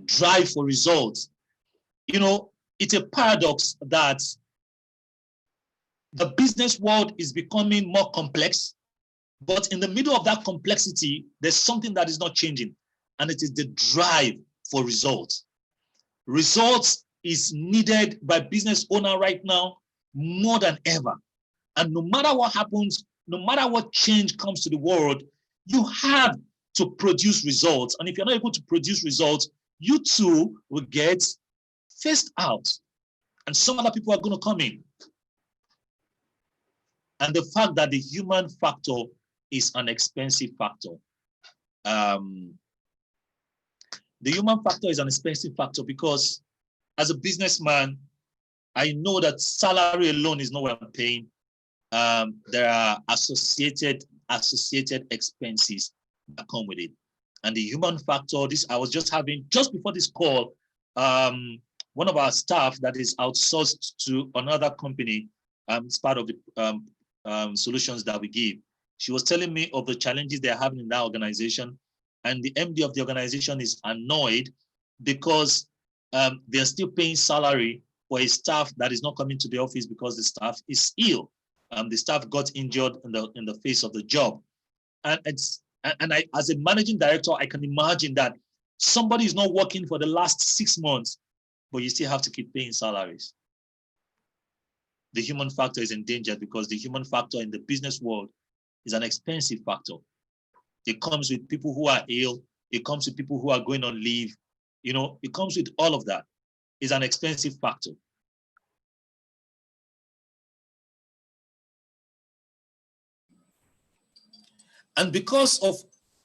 drive for results. You know, it's a paradox that the business world is becoming more complex, but in the middle of that complexity, there's something that is not changing, and it is the drive for results. Results is needed by business owner right now more than ever. And no matter what happens, no matter what change comes to the world, you have to produce results. And if you're not able to produce results, you too will get phased out. And some other people are going to come in. And the fact that the human factor is an expensive factor. The human factor is an expensive factor because as a businessman, I know that salary alone is not what I'm paying. There are associated expenses that come with it. And the human factor, I was just having, just before this call, one of our staff that is outsourced to another company, it's part of the solutions that we give. She was telling me of the challenges they're having in that organization. And the MD of the organization is annoyed because they're still paying salary for a staff that is not coming to the office because the staff is ill. The staff got injured in the face of the job. And I, as a managing director, I can imagine that somebody is not working for the last 6 months, but you still have to keep paying salaries. The human factor is endangered because the human factor in the business world is an expensive factor. It comes with people who are ill. It comes with people who are going on leave. You know, it comes with all of that. It's an expensive factor. And because of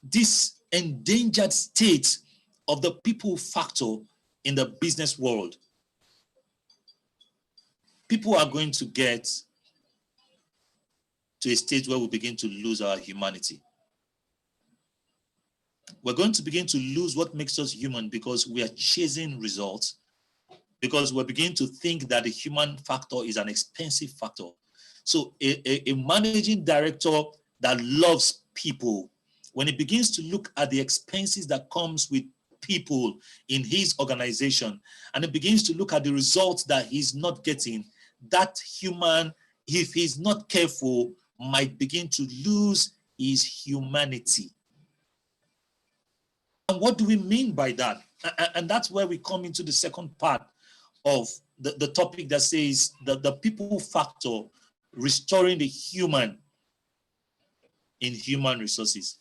this endangered state of the people factor in the business world, people are going to get to a stage where we begin to lose our humanity. We're going to begin to lose what makes us human because we are chasing results, because we're beginning to think that the human factor is an expensive factor. So a managing director that loves people, when he begins to look at the expenses that comes with people in his organization, and he begins to look at the results that he's not getting, that human, if he's not careful, might begin to lose his humanity. And what do we mean by that? And that's where we come into the second part of the topic that says the people factor, restoring the human in human resources.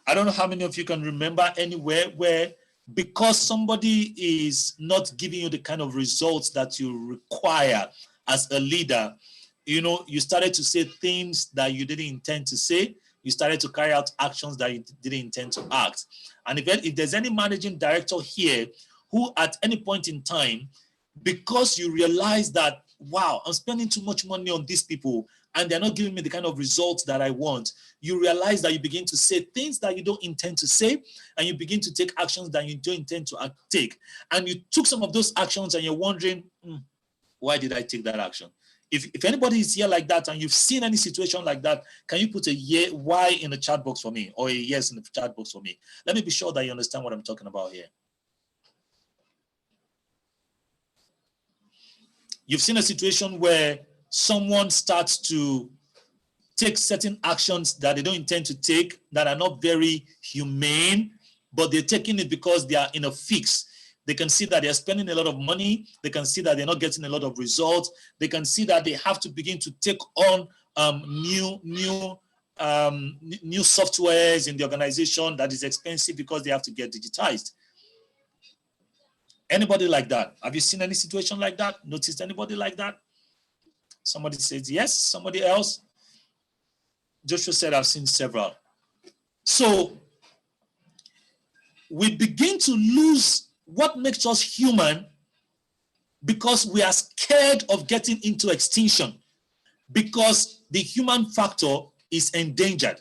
I don't know how many of you can remember anywhere where, because somebody is not giving you the kind of results that you require as a leader, you know, you started to say things that you didn't intend to say. You started to carry out actions that you didn't intend to act. And if there's any managing director here who at any point in time, because you realize that, wow, I'm spending too much money on these people and they're not giving me the kind of results that I want, you realize that you begin to say things that you don't intend to say, and you begin to take actions that you don't intend to take. And you took some of those actions and you're wondering, why did I take that action? If anybody is here like that and you've seen any situation like that, can you put a Y in the chat box for me, or a yes in the chat box for me? Let me be sure that you understand what I'm talking about here. You've seen a situation where someone starts to take certain actions that they don't intend to take, that are not very humane, but they're taking it because they are in a fix. They can see that they're spending a lot of money. They can see that they're not getting a lot of results. They can see that they have to begin to take on new softwares in the organization that is expensive because they have to get digitized. Anybody like that? Have you seen any situation like that? Noticed anybody like that? Somebody says yes. Somebody else? Joshua said, I've seen several. So we begin to lose what makes us human because we are scared of getting into extinction, because the human factor is endangered.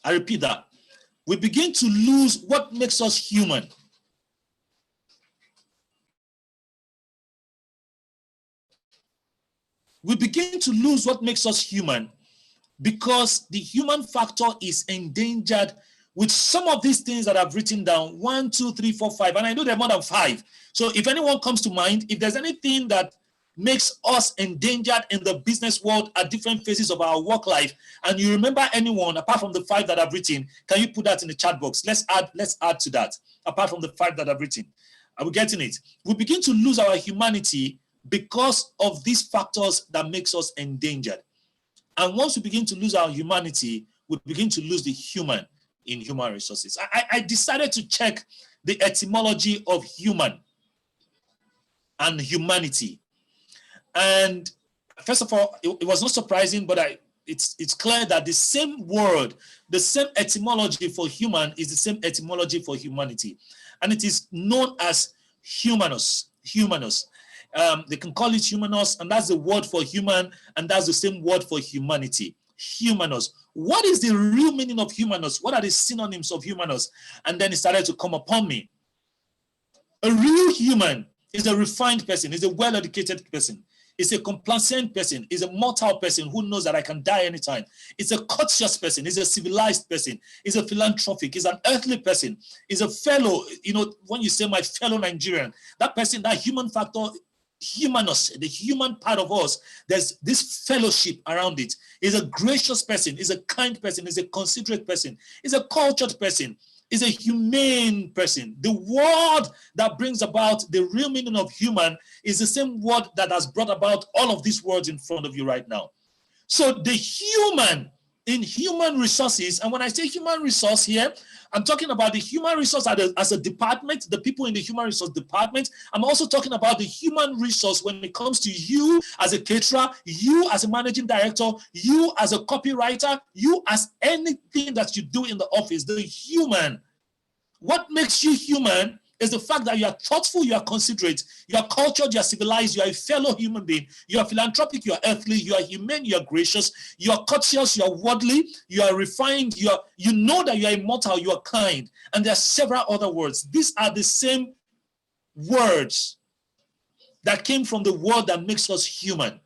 I repeat that. We begin to lose what makes us human we begin to lose what makes us human because the human factor is endangered with some of these things that I've written down, 1, 2, 3, 4, 5, and I know there are more than 5. So if anyone comes to mind, if there's anything that makes us endangered in the business world at different phases of our work life, and you remember anyone apart from the 5 that I've written, can you put that in the chat box? Let's add to that, apart from the 5 that I've written. Are we getting it? We begin to lose our humanity because of these factors that makes us endangered. And once we begin to lose our humanity, we begin to lose the human in human resources. I decided to check the etymology of human and humanity. And first of all, it was not surprising, but it's clear that the same word, the same etymology for human is the same etymology for humanity. And it is known as humanus. They can call it humanus, and that's the word for human, and that's the same word for humanity. Humanus. What is the real meaning of humanus? What are the synonyms of humanus? And then it started to come upon me. A real human is a refined person, is a well-educated person, is a complacent person, is a mortal person who knows that I can die anytime. It's a courteous person, is a civilized person, is a philanthropic, is an earthly person, is a fellow, when you say my fellow Nigerian, that person, that human factor, humanus, the human part of us, there's this fellowship around it. Is a gracious person, is a kind person, is a considerate person, is a cultured person, is a humane person. The word that brings about the real meaning of human is the same word that has brought about all of these words in front of you right now. So the human in human resources, and when I say human resource here, I'm talking about the human resource as a department, the people in the human resource department. I'm also talking about the human resource when it comes to you as a caterer, you as a managing director, you as a copywriter, you as anything that you do in the office, the human. What makes you human is the fact that you are thoughtful, you are considerate, you are cultured, you are civilized, you are a fellow human being, you are philanthropic, you are earthly, you are humane, you are gracious, you are courteous, you are worldly, you are refined, you know that you are immortal, you are kind, and there are several other words. These are the same words that came from the word that makes us human,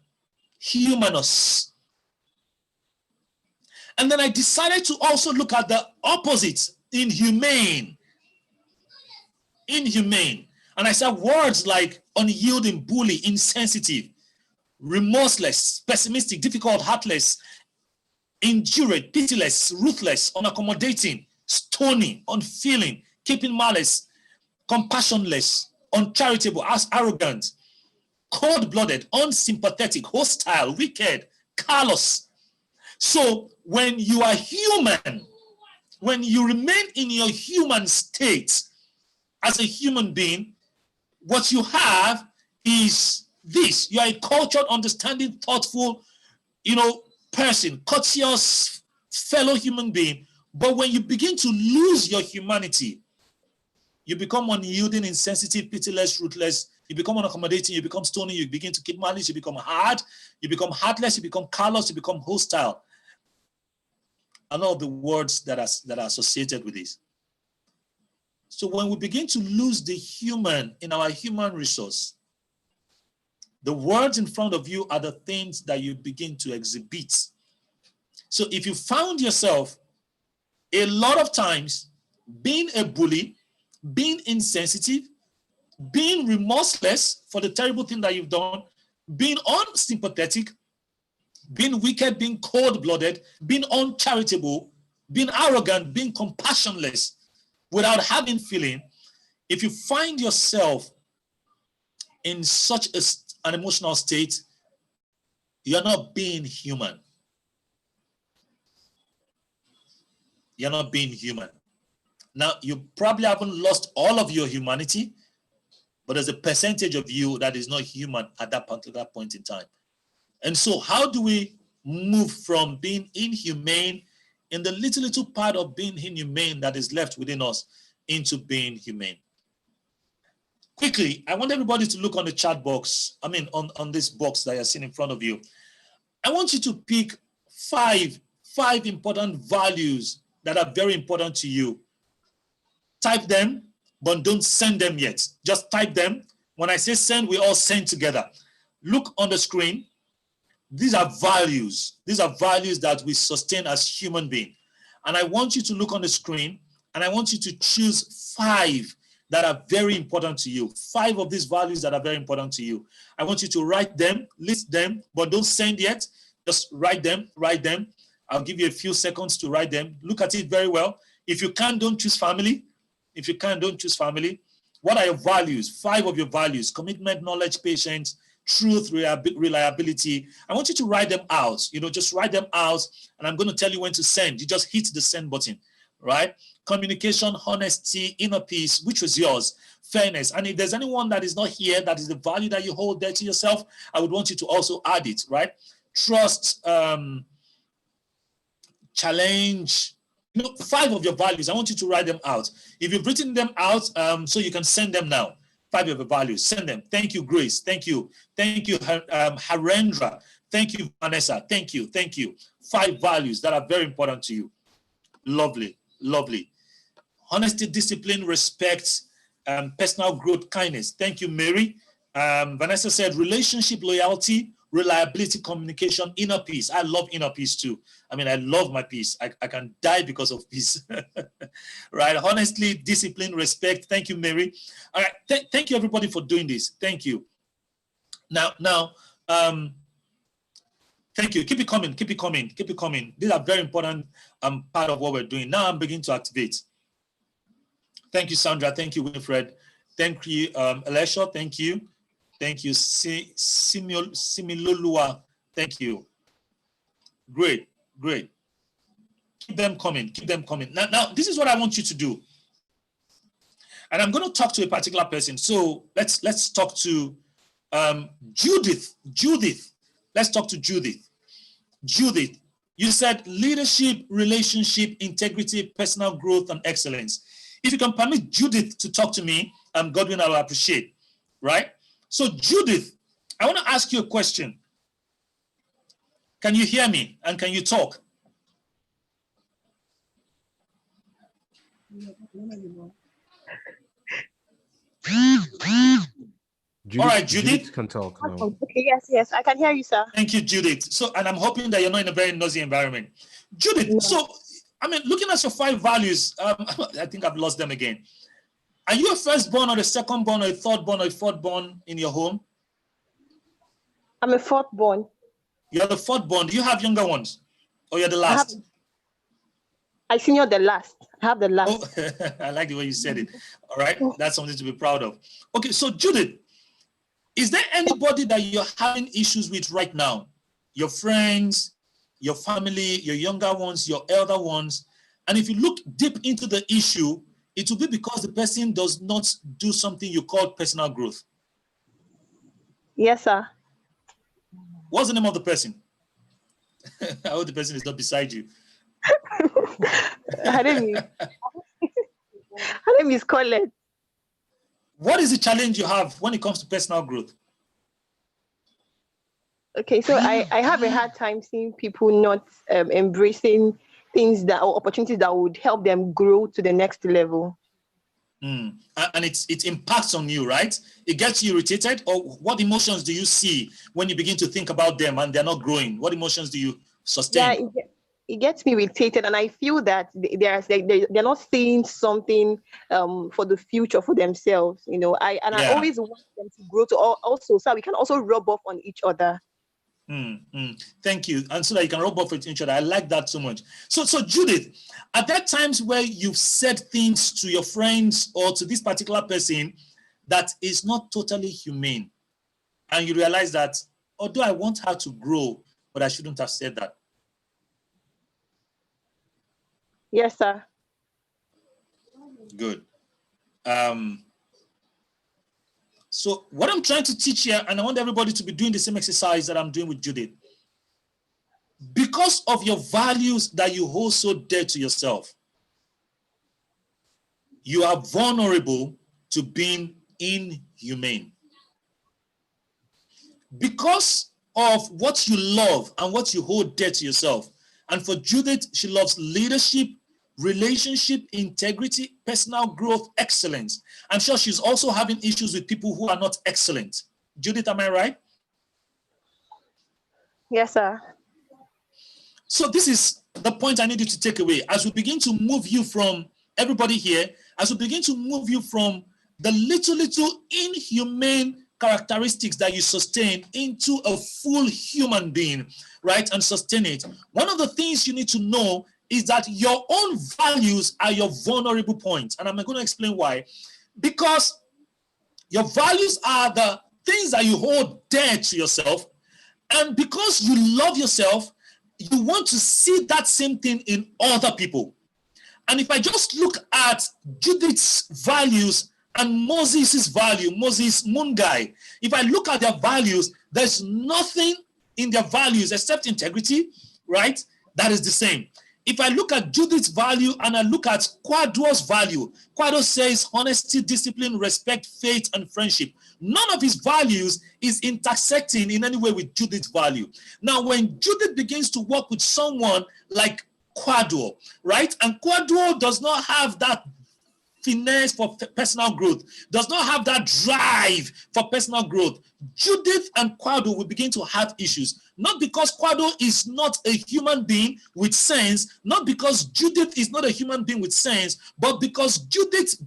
humanus. And then I decided to also look at the opposite, inhumane. Inhumane. And I said words like unyielding, bully, insensitive, remorseless, pessimistic, difficult, heartless, indurate, pitiless, ruthless, unaccommodating, stony, unfeeling, keeping malice, compassionless, uncharitable, arrogant, cold-blooded, unsympathetic, hostile, wicked, callous. So when you are human, when you remain in your human state, as a human being, what you have is this. You are a cultured, understanding, thoughtful, person, courteous, fellow human being. But when you begin to lose your humanity, you become unyielding, insensitive, pitiless, ruthless. You become unaccommodating. You become stony. You begin to keep malice. You become hard. You become heartless. You become callous. You become hostile. And all the words that are associated with this. So when we begin to lose the human in our human resource, the words in front of you are the things that you begin to exhibit. So if you found yourself a lot of times being a bully, being insensitive, being remorseless for the terrible thing that you've done, being unsympathetic, being wicked, being cold-blooded, being uncharitable, being arrogant, being compassionless, without having feeling, if you find yourself in such an emotional state, you're not being human. You're not being human. Now, you probably haven't lost all of your humanity, but there's a percentage of you that is not human at that particular point in time. And so how do we move from being inhumane in the little part of being inhumane that is left within us into being humane? Quickly, I want everybody to look on the chat box, on this box that you're seeing in front of you. I want you to pick five important values that are very important to you. Type them, but don't send them yet. Just type them. When I say send, we all send together. Look on the screen. These are values. These are values that we sustain as human beings. And I want you to look on the screen and I want you to choose 5 that are very important to you. 5 of these values that are very important to you. I want you to write them, list them, but don't send yet. Just write them. I'll give you a few seconds to write them. Look at it very well. If you can't, don't choose family. If you can't, don't choose family. What are your values? 5 of your values: commitment, knowledge, patience, truth, reliability. I want you to write them out. Just write them out, and I'm going to tell you when to send. You just hit the send button, right? Communication, honesty, inner peace, which was yours, fairness. And if there's anyone that is not here, that is the value that you hold there to yourself, I would want you to also add it, right? Trust, challenge, 5 of your values. I want you to write them out. If you've written them out, so you can send them now. 5 of your values, send them. Thank you, Grace. Thank you. Thank you, Harendra. Thank you, Vanessa. Thank you. 5 values that are very important to you. Lovely. Honesty, discipline, respect, personal growth, kindness. Thank you, Mary. Vanessa said relationship, loyalty, reliability, communication, inner peace. I love inner peace too. I mean, I love my peace. I can die because of peace. Right? Honestly, discipline, respect. Thank you, Mary. All right. Thank you, everybody, for doing this. Thank you. Now, thank you. Keep it coming. These are very important part of what we're doing. Now I'm beginning to activate. Thank you, Sandra. Thank you, Winfred. Thank you, Elisha. Thank you. Thank you, Similolua. Thank you. Great. Keep them coming. Now, this is what I want you to do. And I'm going to talk to a particular person. So let's talk to Judith. Let's talk to Judith. Judith, you said leadership, relationship, integrity, personal growth, and excellence. If you can permit Judith to talk to me, Godwin, I will appreciate, right? So Judith, I want to ask you a question. Can you hear me? And can you talk? Judith, all right, Judith can talk now. Okay, yes, I can hear you, sir. Thank you, Judith. So, and I'm hoping that you're not in a very noisy environment. Judith, No. So, I mean, looking at your 5 values, I think I've lost them again. Are you a firstborn or a secondborn or a thirdborn or a fourthborn in your home? I'm a fourthborn. You're the fourthborn. Do you have younger ones? Or you're the last? I senior the last. I have the last. Oh, I like the way you said it. All right. That's something to be proud of. Okay, so Judith, is there anybody that you're having issues with right now? Your friends, your family, your younger ones, your elder ones. And if you look deep into the issue, it will be because the person does not do something you call personal growth. Yes, sir. What's the name of the person? I hope the person is not beside you. Her name is Colette. What is the challenge you have when it comes to personal growth? Okay, so I have a hard time seeing people not embracing things that or opportunities that would help them grow to the next level. And it impacts on you, right? It gets you irritated. Or what emotions do you see when you begin to think about them and they're not growing? What emotions do you sustain? Yeah, it gets me irritated, and I feel that they're not seeing something for the future for themselves. I always want them to grow to also, so we can also rub off on each other. Thank you. And so that you can rub off with each other. I like that so much. So Judith, are there times where you've said things to your friends or to this particular person that is not totally humane, and you realize that, although I want her to grow, but I shouldn't have said that? Yes, sir. Good. So what I'm trying to teach here, and I want everybody to be doing the same exercise that I'm doing with Judith, because of your values that you hold so dear to yourself, you are vulnerable to being inhumane. Because of what you love and what you hold dear to yourself. And for Judith, she loves leadership, relationship, integrity, personal growth, excellence. I'm sure she's also having issues with people who are not excellent. Judith, am I right? Yes, sir. So this is the point I need you to take away. As we begin to move you from everybody here, as we begin to move you from the little inhumane characteristics that you sustain into a full human being, right, and sustain it. One of the things you need to know is that your own values are your vulnerable points. And I'm going to explain why. Because your values are the things that you hold dear to yourself. And because you love yourself, you want to see that same thing in other people. And if I just look at Judith's values and Moses' value, Moses Mungai, if I look at their values, there's nothing in their values except integrity, right? That is the same. If I look at Judith's value and I look at Kwado's value, Kwado says honesty, discipline, respect, faith, and friendship. None of his values is intersecting in any way with Judith's value. Now, when Judith begins to work with someone like Kwado, right? And Kwado does not have that finesse for personal growth, does not have that drive for personal growth. Judith and Kwado will begin to have issues, not because Kwado is not a human being with sense, not because Judith is not a human being with sense, but because Judith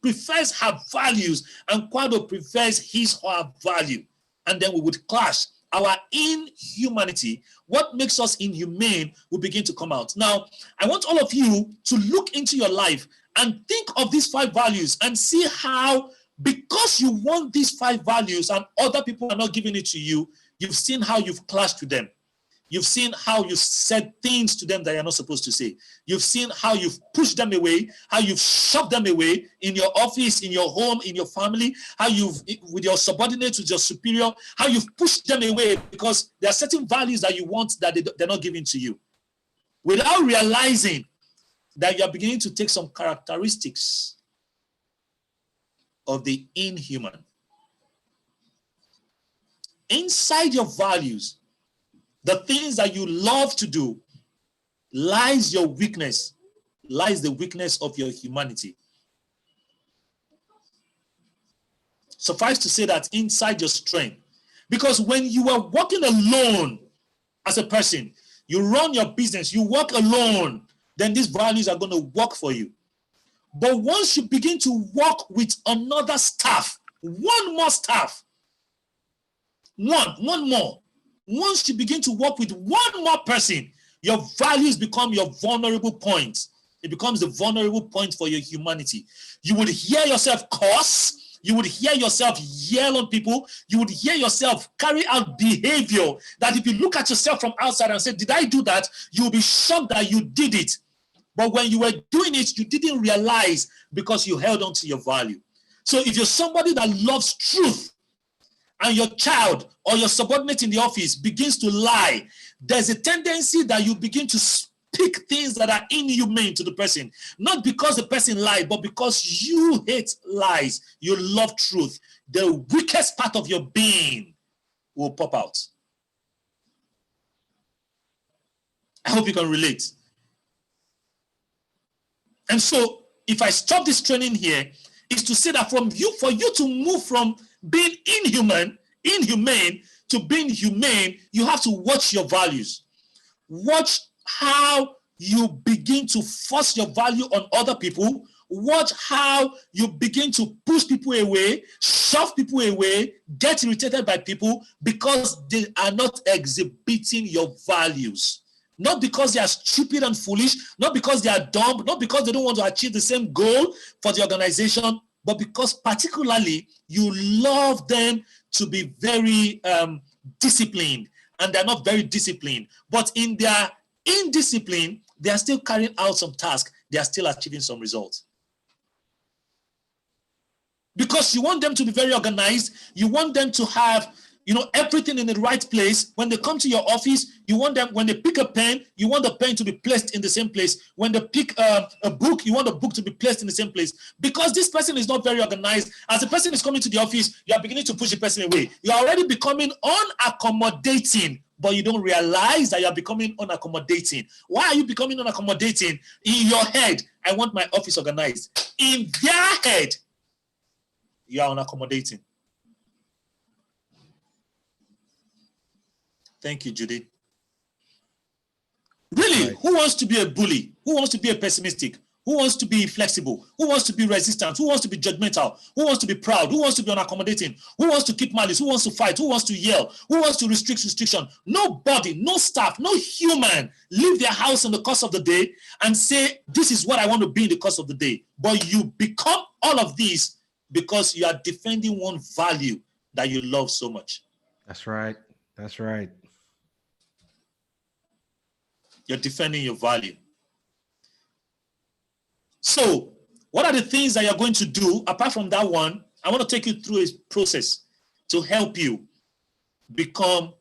prefers her values and Kwado prefers his or her value. And then we would clash. Our inhumanity, what makes us inhumane, will begin to come out. Now, I want all of you to look into your life and think of these 5 values and see how, because you want these 5 values and other people are not giving it to you, you've seen how you've clashed with them. You've seen how you've said things to them that you're not supposed to say. You've seen how you've pushed them away, how you've shoved them away in your office, in your home, in your family, how you've, with your subordinates, with your superior, how you've pushed them away because there are certain values that you want that they're not giving to you. Without realizing that you are beginning to take some characteristics of the inhuman. Inside your values, the things that you love to do, lies your weakness, lies the weakness of your humanity. Suffice to say that inside your strength, because when you are working alone as a person, you run your business, you work alone, then these values are going to work for you. But once you begin to work with another staff, one more staff, one more. Once you begin to work with one more person, your values become your vulnerable point. It becomes the vulnerable point for your humanity. You would hear yourself curse. You would hear yourself yell on people. You would hear yourself carry out behavior that if you look at yourself from outside and say, did I do that? You will be shocked that you did it. But when you were doing it, you didn't realize because you held on to your value. So if you're somebody that loves truth, and your child or your subordinate in the office begins to lie, there's a tendency that you begin to speak things that are inhumane to the person. Not because the person lied, but because you hate lies. You love truth. The weakest part of your being will pop out. I hope you can relate. And so, if I stop this training here, is to say that for you to move from being inhumane to being humane, you have to watch your values. Watch how you begin to force your value on other people. Watch how you begin to push people away, shove people away, get irritated by people because they are not exhibiting your values. Not because they are stupid and foolish, not because they are dumb, not because they don't want to achieve the same goal for the organization, but because particularly you love them to be very disciplined, and they're not very disciplined. But in their indiscipline, they are still carrying out some tasks. They are still achieving some results. Because you want them to be very organized. You want them to have, everything in the right place. When they come to your office, you want them, when they pick a pen, you want the pen to be placed in the same place. When they pick a book, you want the book to be placed in the same place. Because this person is not very organized. As the person is coming to the office, you are beginning to push the person away. You are already becoming unaccommodating, but you don't realize that you are becoming unaccommodating. Why are you becoming unaccommodating? In your head, I want my office organized. In their head, you are unaccommodating. Thank you, Judy. Really, right. Who wants to be a bully? Who wants to be a pessimistic? Who wants to be flexible? Who wants to be resistant? Who wants to be judgmental? Who wants to be proud? Who wants to be unaccommodating? Who wants to keep malice? Who wants to fight? Who wants to yell? Who wants to restriction? Nobody, no staff, no human leave their house in the course of the day and say, this is what I want to be in the course of the day. But you become all of these because you are defending one value that you love so much. That's right. That's right. You're defending your value. So, what are the things that you're going to do? Apart from that one, I want to take you through a process to help you become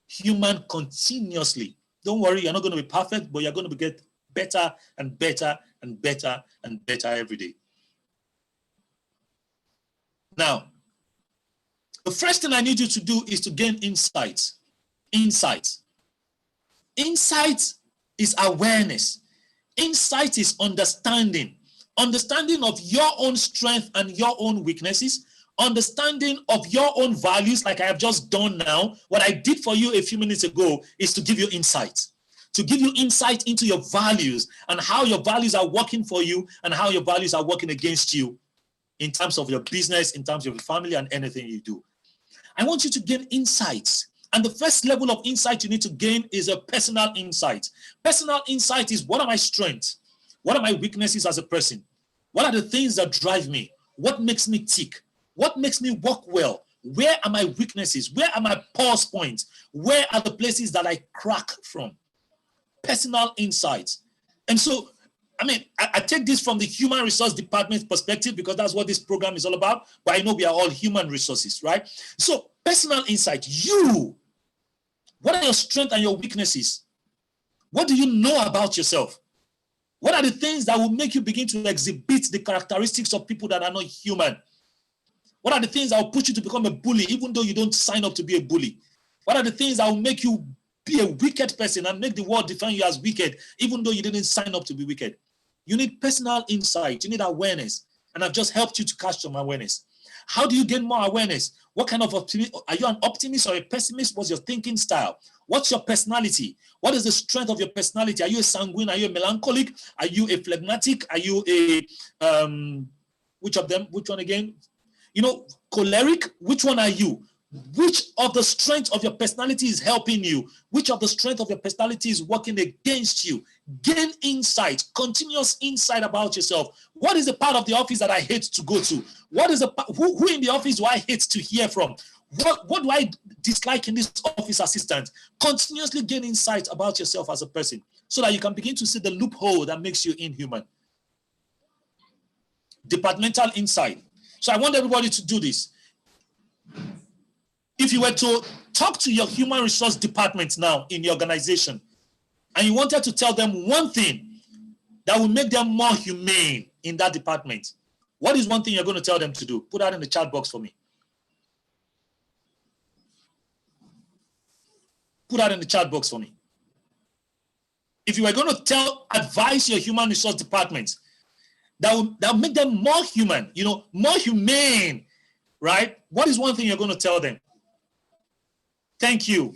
human continuously. Don't worry, you're not going to be perfect, but you're going to get better and better and better and better every day. Now, the first thing I need you to do is to gain insight. Insight. Insight is awareness. Insight is understanding. Understanding of your own strength and your own weaknesses. Understanding of your own values, like I have just done now. What I did for you a few minutes ago is to give you insight. To give you insight into your values and how your values are working for you and how your values are working against you in terms of your business, in terms of your family and anything you do. I want you to gain insights. And the first level of insight you need to gain is a personal insight. Personal insight is, what are my strengths? What are my weaknesses as a person? What are the things that drive me? What makes me tick? What makes me work well? Where are my weaknesses? Where are my pause points? Where are the places that I crack from? Personal insights. And so, I take this from the human resource department perspective because that's what this program is all about. But I know we are all human resources, right? So, personal insight. You. What are your strengths and your weaknesses? What do you know about yourself? What are the things that will make you begin to exhibit the characteristics of people that are not human? What are the things that will push you to become a bully, even though you don't sign up to be a bully? What are the things that will make you be a wicked person and make the world define you as wicked, even though you didn't sign up to be wicked? You need personal insight. You need awareness. And I've just helped you to catch some awareness. How do you gain more awareness? What kind of optimism? Are you an optimist or a pessimist? What's your thinking style? What's your personality? What is the strength of your personality? Are you a sanguine? Are you a melancholic? Are you a phlegmatic? Are you a, which of them? Which one again? Choleric? Which one are you? Which of the strength of your personality is helping you? Which of the strength of your personality is working against you? Gain insight, continuous insight about yourself. What is the part of the office that I hate to go to? What is the who in the office do I hate to hear from? What do I dislike in this office assistant? Continuously gain insight about yourself as a person so that you can begin to see the loophole that makes you inhuman. Departmental insight. So I want everybody to do this. If you were to talk to your human resource department now in your organization, and you wanted to tell them one thing that will make them more humane in that department, what is one thing you're going to tell them to do? Put that in the chat box for me. Put that in the chat box for me. If you were going to advise your human resource department, that will make them more human, more humane, right? What is one thing you're going to tell them? Thank you.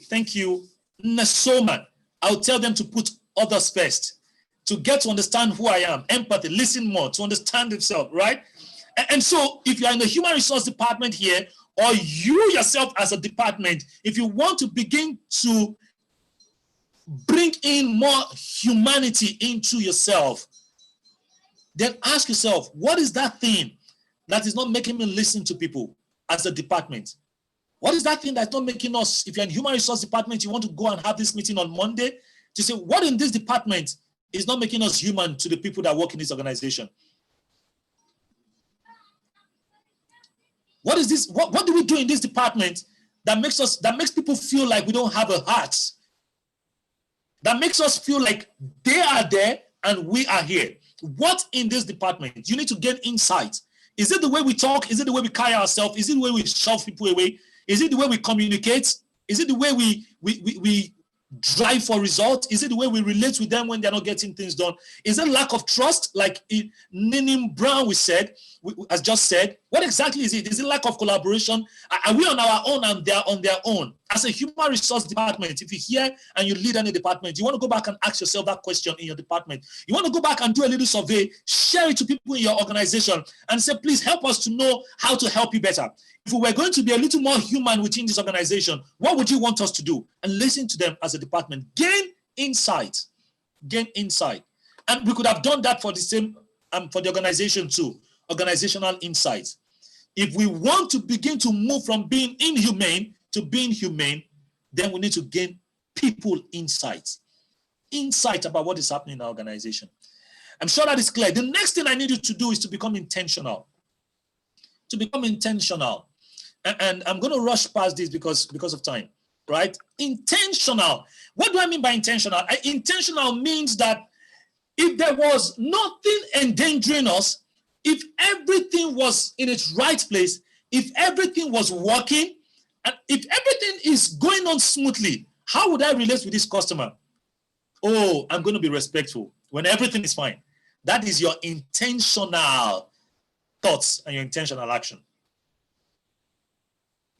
Nesoma. I'll tell them to put others first, to get to understand who I am, empathy, listen more, to understand themselves, right? And so if you're in the human resource department here, or you yourself as a department, if you want to begin to bring in more humanity into yourself, then ask yourself, what is that thing that is not making me listen to people as a department? What is that thing that's not making us, if you're in human resource department, you want to go and have this meeting on Monday to say, what in this department is not making us human to the people that work in this organization? What is this? What do we do in this department that makes people feel like we don't have a heart? That makes us feel like they are there and we are here. What in this department? You need to gain insight. Is it the way we talk? Is it the way we carry ourselves? Is it the way we shove people away? Is it the way we communicate? Is it the way we drive for results? Is it the way we relate with them when they're not getting things done? Is it lack of trust? Like Ninim Brown has just said. What exactly is it? Is it lack of collaboration? Are we on our own and they're on their own? As a human resource department, if you're here and you lead any department, you want to go back and ask yourself that question in your department. You want to go back and do a little survey, share it to people in your organization and say, please help us to know how to help you better. If we were going to be a little more human within this organization, what would you want us to do? And listen to them as a department. Gain insight. Gain insight. And we could have done that for the same, for the organization too. Organizational insights. If we want to begin to move from being inhumane to being humane, then we need to gain people insights about what is happening in our organization. I'm sure that is clear. The next thing I need you to do is to become intentional. To become intentional. And I'm going to rush past this because of time, right? Intentional. What do I mean by intentional? Intentional means that if there was nothing endangering us, if everything was in its right place, if everything was working, and if everything is going on smoothly, how would I relate with this customer? Oh, I'm going to be respectful when everything is fine. That is your intentional thoughts and your intentional action.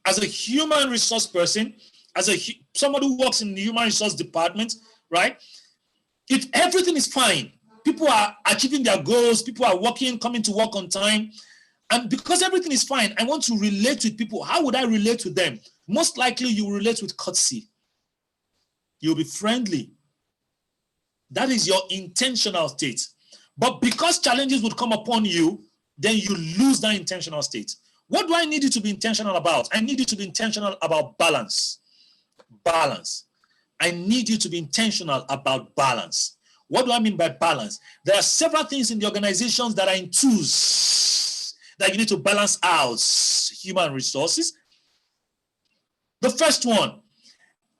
As a human resource person, as somebody who works in the human resource department, right? If everything is fine, people are achieving their goals, people are working, coming to work on time, and because everything is fine, I want to relate with people. How would I relate with them? Most likely you will relate with courtesy. You'll be friendly. That is your intentional state. But because challenges would come upon you, then you lose that intentional state. What do I need you to be intentional about? I need you to be intentional about balance. Balance. I need you to be intentional about balance. What do I mean by balance? There are several things in the organizations that are in twos that you need to balance out human resources. The first one,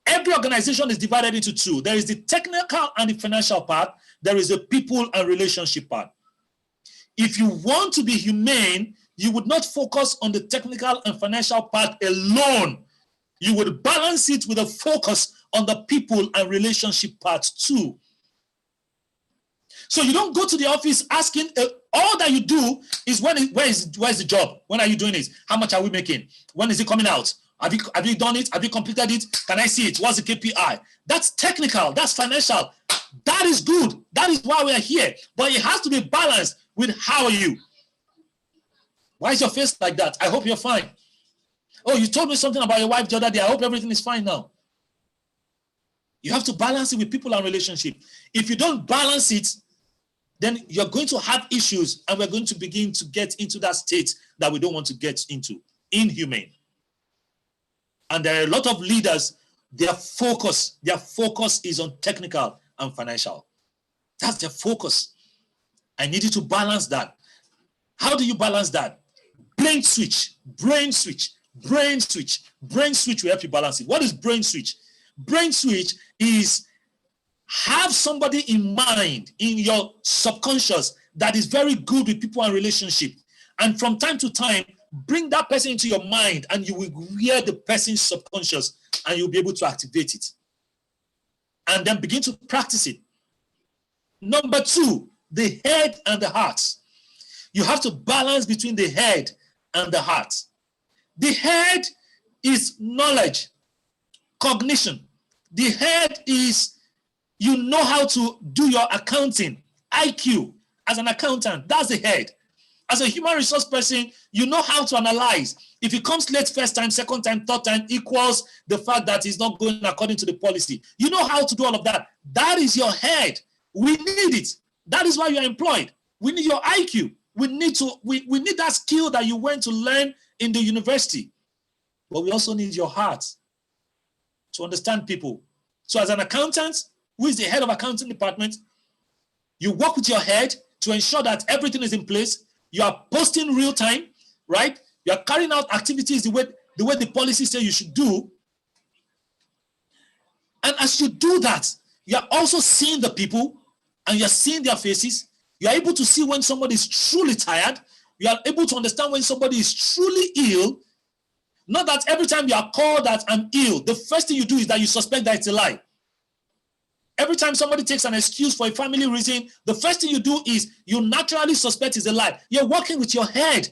every organization is divided into two. There is the technical and the financial part. There is a people and relationship part. If you want to be humane, you would not focus on the technical and financial part alone. You would balance it with a focus on the people and relationship part too. So you don't go to the office asking, all that you do is where's the job? When are you doing it? How much are we making? When is it coming out? Have you done it? Have you completed it? Can I see it? What's the KPI? That's technical. That's financial. That is good. That is why we are here. But it has to be balanced with how are you? Why is your face like that? I hope you're fine. Oh, you told me something about your wife the other day. I hope everything is fine now. You have to balance it with people and relationship. If you don't balance it, then you're going to have issues and we're going to begin to get into that state that we don't want to get into, inhumane. And there are a lot of leaders, their focus is on technical and financial. That's their focus. I need you to balance that. How do you balance that? Brain switch will help you balance it. What is brain switch? Brain switch is have somebody in mind in your subconscious that is very good with people and relationship. And from time to time, bring that person into your mind and you will hear the person's subconscious and you'll be able to activate it. And then begin to practice it. Number two, the head and the heart. You have to balance between the head and the heart. The head is knowledge, cognition. The head is you know how to do your accounting, IQ. As an accountant, that's the head. As a human resource person, you know how to analyze. If it comes late first time, second time, third time equals the fact that it's not going according to the policy. You know how to do all of that. That is your head. We need it. That is why you're employed. We need your IQ. We need that skill that you went to learn in the university. But we also need your heart to understand people. So as an accountant, who is the head of accounting department, you work with your head to ensure that everything is in place. You are posting real time, right? You are carrying out activities the way the policy says you should do. And as you do that, you are also seeing the people and you're seeing their faces. You are able to see when somebody is truly tired. You are able to understand when somebody is truly ill. Not that every time you are called that I'm ill, the first thing you do is that you suspect that it's a lie. Every time somebody takes an excuse for a family reason, the first thing you do is you naturally suspect it's a lie. You're working with your head.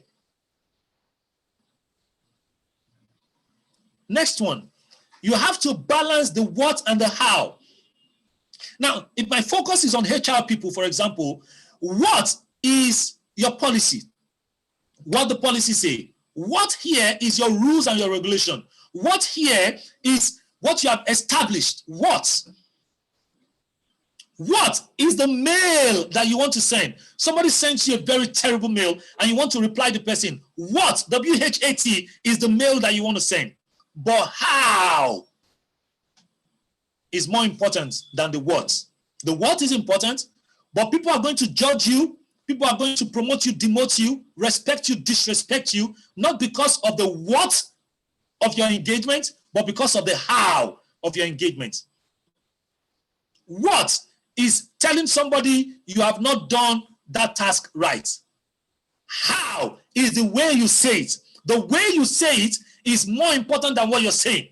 Next one, You have to balance the what and the how. Now, if my focus is on HR people, for example, what is your policy? What the policy say? What here is your rules and your regulation? What here is what you have established? What is the mail that you want to send? Somebody sends you a very terrible mail and you want to reply to the person. What, W-H-A-T, is the mail that you want to send? But how is more important than the what. The what is important, but people are going to judge you. People are going to promote you, demote you, respect you, disrespect you, not because of the what of your engagement, but because of the how of your engagement. What is telling somebody you have not done that task right? How is the way you say it. The way you say it is more important than what you're saying.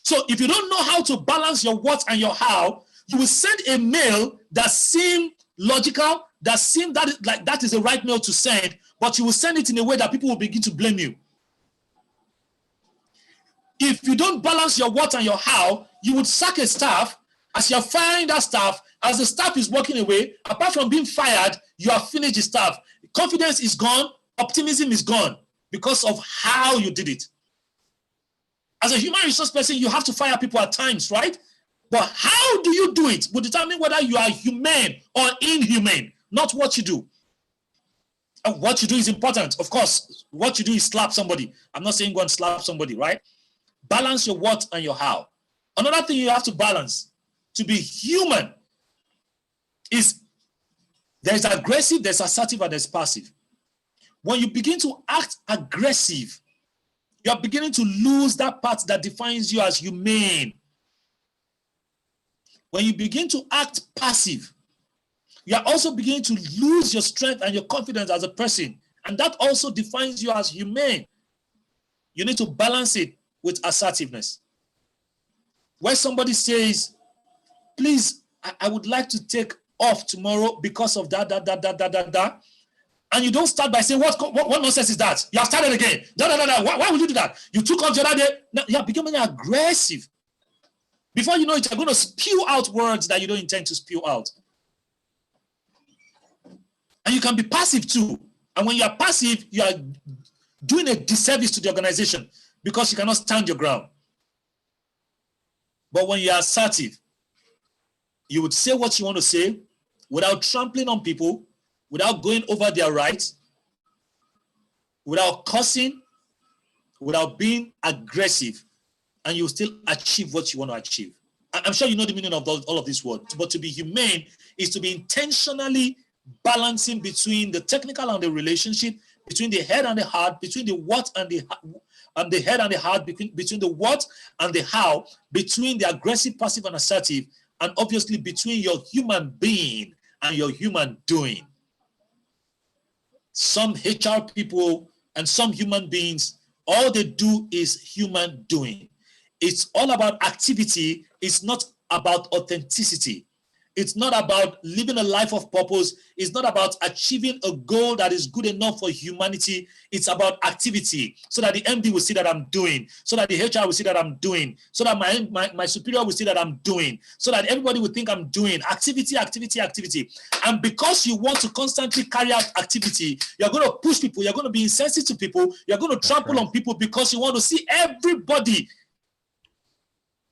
So if you don't know how to balance your what and your how, you will send a mail that seems logical, that seems that is the right mail to send, but you will send it in a way that people will begin to blame you. If you don't balance your what and your how, you would sack a staff. As you're firing that staff, as the staff is walking away, apart from being fired, you have finished the staff. Confidence is gone, optimism is gone because of how you did it. As a human resource person, you have to fire people at times, right? But how do you do it will determine whether you are humane or inhumane, not what you do. And what you do is important. Of course, what you do is slap somebody. I'm not saying go and slap somebody, right? Balance your what and your how. Another thing you have to balance to be human is there's aggressive, there's assertive, and there's passive. When you begin to act aggressive, you're beginning to lose that part that defines you as humane. When you begin to act passive, you're also beginning to lose your strength and your confidence as a person. And that also defines you as humane. You need to balance it with assertiveness. Where somebody says, please, I would like to take off tomorrow because of that. And you don't start by saying, what nonsense is that? You have started again. Why would you do that? You took off the other day. Now you're becoming aggressive. Before you know it, you're going to spew out words that you don't intend to spew out. And you can be passive too. And when you are passive, you are doing a disservice to the organization because you cannot stand your ground. But when you are assertive, you would say what you want to say without trampling on people, without going over their rights, without cursing, without being aggressive, and you still achieve what you want to achieve. I'm sure you know the meaning of all of these words, but to be humane is to be intentionally balancing between the technical and the relationship, between the head and the heart, between the what and the head and the heart, between the what and the how, between the aggressive, passive, and assertive, and obviously between your human being and your human doing. Some HR people and some human beings, all they do is human doing. It's all about activity. It's not about authenticity. It's not about living a life of purpose. It's not about achieving a goal that is good enough for humanity. It's about activity, so that the MD will see that I'm doing, so that the HR will see that I'm doing, so that my superior will see that I'm doing, so that everybody will think I'm doing. Activity. And because you want to constantly carry out activity, you're going to push people, you're going to be insensitive to people, you're going to trample on people because you want to see everybody.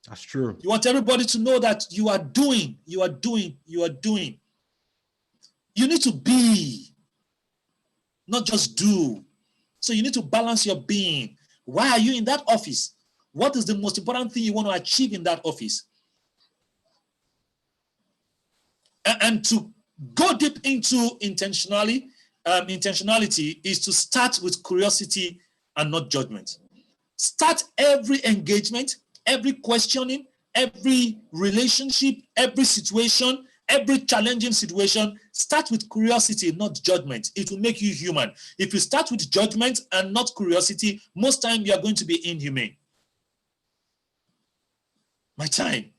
That's true. You want everybody to know that you are doing. You need to be, not just do. So you need to balance your being. Why are you in that office? What is the most important thing you want to achieve in that office? And to go deep into intentionality is to start with curiosity and not judgment. Start every engagement, every questioning, every relationship, every situation, every challenging situation, start with curiosity, not judgment. It will make you human. If you start with judgment and not curiosity, most time you are going to be inhumane. My time.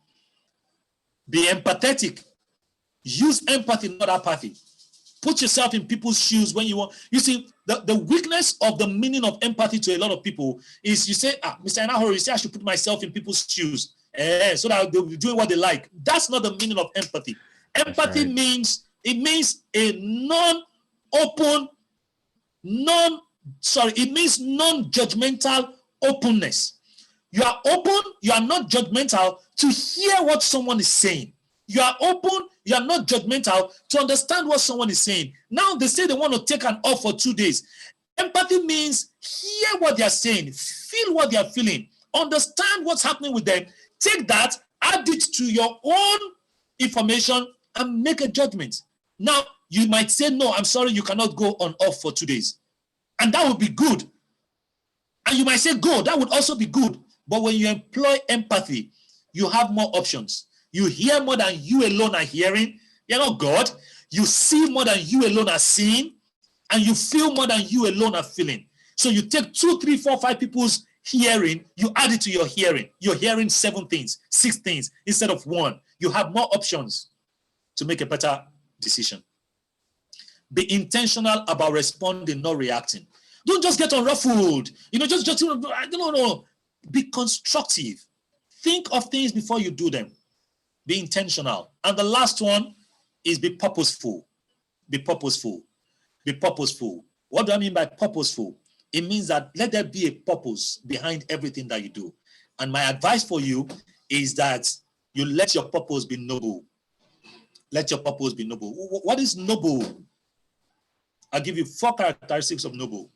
Be empathetic. Use empathy, not apathy. Put yourself in people's shoes when you want. You see, the weakness of the meaning of empathy to a lot of people is you say, Mr. Anahoro, you say I should put myself in people's shoes so that they'll be doing what they like. That's not the meaning of empathy. Empathy means a non-open, it means non-judgmental openness. You are open, you are not judgmental to hear what someone is saying. You are open, you are not judgmental to understand what someone is saying. Now they say they want to take an off for 2 days. Empathy means hear what they are saying, feel what they are feeling, understand what's happening with them, take that, add it to your own information, and make a judgment. Now, you might say, no, I'm sorry, you cannot go on off for 2 days. And that would be good. And you might say, go, that would also be good. But when you employ empathy, you have more options. You hear more than you alone are hearing. You're not God. You see more than you alone are seeing. And you feel more than you alone are feeling. So you take 2, 3, 4, 5 people's hearing, you add it to your hearing. You're hearing 7 things, 6 things instead of 1. You have more options to make a better decision. Be intentional about responding, not reacting. Don't just get unruffled. No. Be constructive. Think of things before you do them. Be intentional. And the last one is be purposeful. Be purposeful. Be purposeful. What do I mean by purposeful? It means that let there be a purpose behind everything that you do. And my advice for you is that you let your purpose be noble. Let your purpose be noble. What is noble? I'll give you 4 characteristics of noble.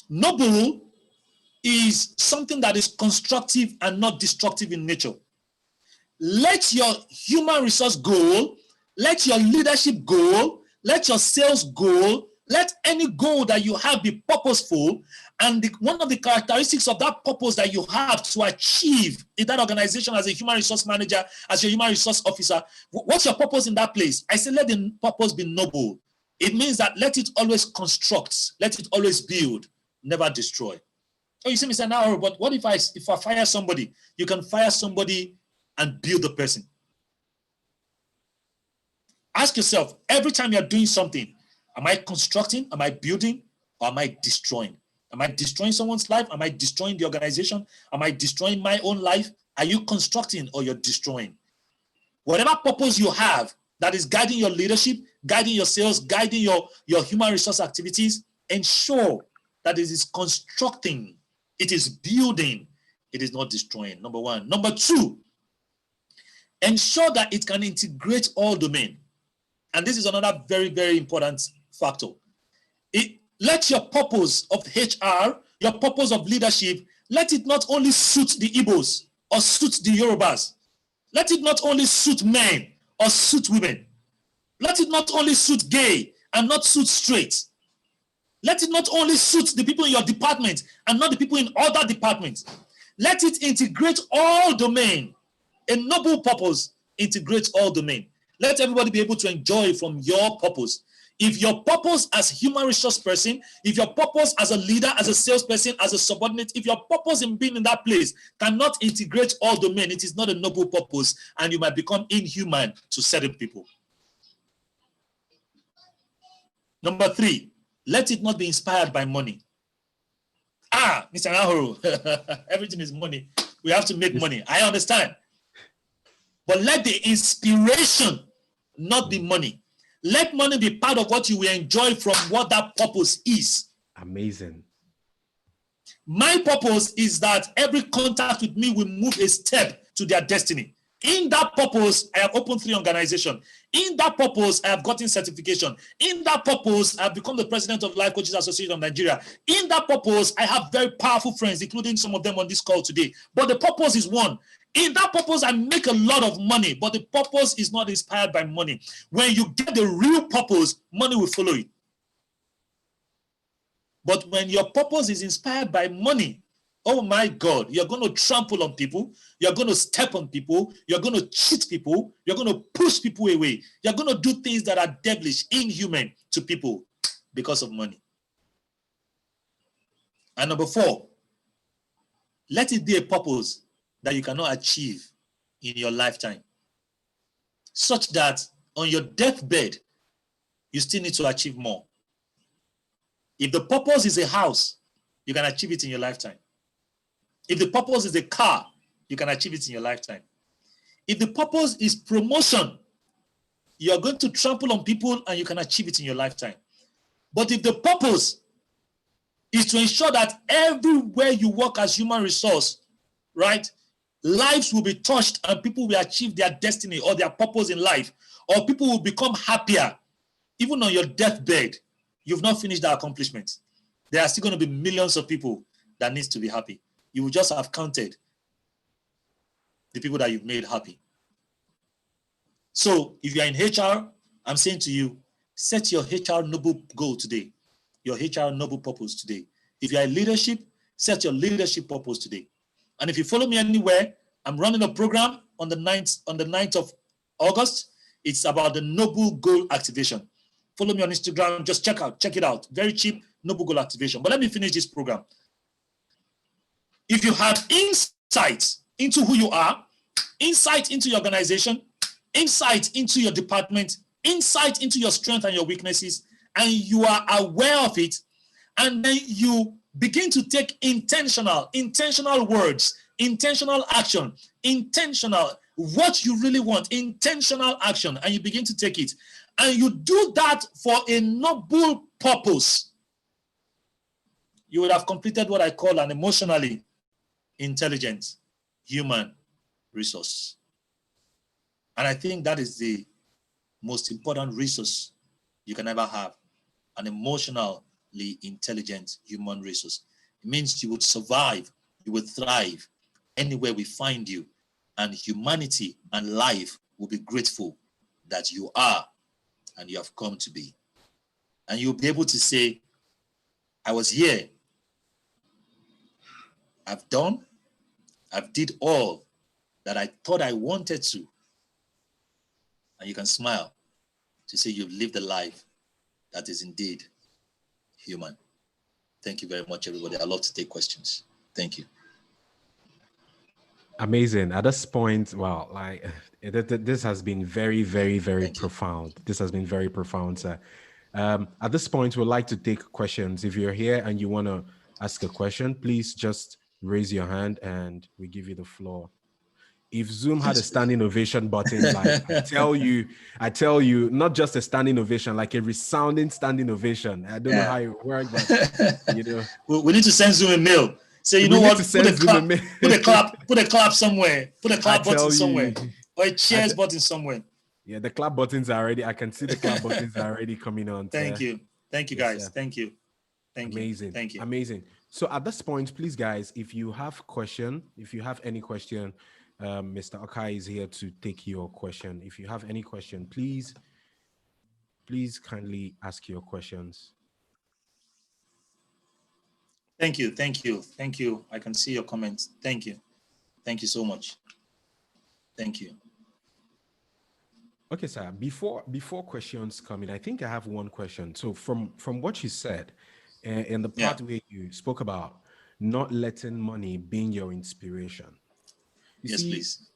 Noble is something that is constructive and not destructive in nature. Let your human resource goal, let your leadership goal, let your sales goal, let any goal that you have be purposeful. And one of the characteristics of that purpose that you have to achieve in that organization as a human resource manager, as your human resource officer, what's your purpose in that place? I say let the purpose be noble. It means that let it always construct, let it always build, never destroy. Oh, you see me say now, but what if I fire somebody? You can fire somebody and build the person. Ask yourself, every time you're doing something, am I constructing, am I building, or am I destroying? Am I destroying someone's life? Am I destroying the organization? Am I destroying my own life? Are you constructing or you're destroying? Whatever purpose you have that is guiding your leadership, guiding your sales, guiding your human resource activities, ensure that it is constructing, it is building, it is not destroying, number 1. Number 2, ensure that it can integrate all domain. And this is another very, very important factor. Let your purpose of HR, your purpose of leadership, let it not only suit the Igbos or suit the Yorubas. Let it not only suit men or suit women. Let it not only suit gay and not suit straight. Let it not only suit the people in your department and not the people in other departments. Let it integrate all domain. A noble purpose integrates all domain. Let everybody be able to enjoy from your purpose. If your purpose as human resource person, if your purpose as a leader, as a salesperson, as a subordinate, if your purpose in being in that place cannot integrate all domain, it is not a noble purpose, and you might become inhuman to certain people. Number 3, let it not be inspired by money. Mr. Anahoro, everything is money. We have to make money. I understand. But let the inspiration not be money. Let money be part of what you will enjoy from what that purpose is. Amazing. My purpose is that every contact with me will move a step to their destiny. In that purpose, I have opened 3 organizations. In that purpose, I have gotten certification. In that purpose, I have become the president of Life Coaches Association of Nigeria. In that purpose, I have very powerful friends, including some of them on this call today. But the purpose is one. In that purpose, I make a lot of money, but the purpose is not inspired by money. When you get the real purpose, money will follow it. But when your purpose is inspired by money, oh my God, you're going to trample on people, you're going to step on people, you're going to cheat people, you're going to push people away, you're going to do things that are devilish, inhuman to people because of money. And number 4, let it be a purpose that you cannot achieve in your lifetime, such that on your deathbed, you still need to achieve more. If the purpose is a house, you can achieve it in your lifetime. If the purpose is a car, you can achieve it in your lifetime. If the purpose is promotion, you are going to trample on people and you can achieve it in your lifetime. But if the purpose is to ensure that everywhere you work as human resource, right, lives will be touched and people will achieve their destiny or their purpose in life, or people will become happier, even on your deathbed, you've not finished that accomplishment. There are still going to be millions of people that needs to be happy. You will just have counted the people that you've made happy. So if you're in HR, I'm saying to you, set your HR noble goal today, your HR noble purpose today. If you're in leadership, set your leadership purpose today. And if you follow me anywhere, I'm running a program on the 9th of August. It's about the noble goal activation. Follow me on Instagram, just check it out. Very cheap, noble goal activation. But let me finish this program. If you have insight into who you are, insight into your organization, insight into your department, insight into your strengths and your weaknesses, and you are aware of it, and then you begin to take intentional words, intentional action, intentional, what you really want, intentional action, and you begin to take it, and you do that for a noble purpose, you would have completed what I call an emotionally intelligent human resource. And I think that is the most important resource you can ever have, an emotionally intelligent human resource. It means you would survive, you would thrive anywhere we find you, and humanity and life will be grateful that you are and you have come to be. And you'll be able to say, I was here, I've did all that I thought I wanted to. And you can smile to say you've lived a life that is indeed human. Thank you very much, everybody. I'd love to take questions. Thank you. Amazing. At this point, wow, like this has been very, very, very profound. This has been very profound, sir. At this point, we'd like to take questions. If you're here and you want to ask a question, please just raise your hand and we give you the floor. If Zoom had a standing ovation button, like I tell you, not just a standing ovation, like a resounding standing ovation. I don't know how it works, but you know, we need to send Zoom a mail. Say, you know what? Put a clap somewhere. Put a clap button somewhere, or a cheers button somewhere. Yeah, the clap buttons are already. I can see the clap buttons are already coming on. Thank you, guys. Yes, thank you. Amazing. Thank you. Amazing. So at this point, please, guys, if you have any question. Mr. Okai is here to take your question. If you have any question, please kindly ask your questions. Thank you. I can see your comments. Thank you so much. Thank you. Okay, sir. Before questions come in, I think I have one question. So from what you said, in the part where you spoke about not letting money being your inspiration. Yes, please.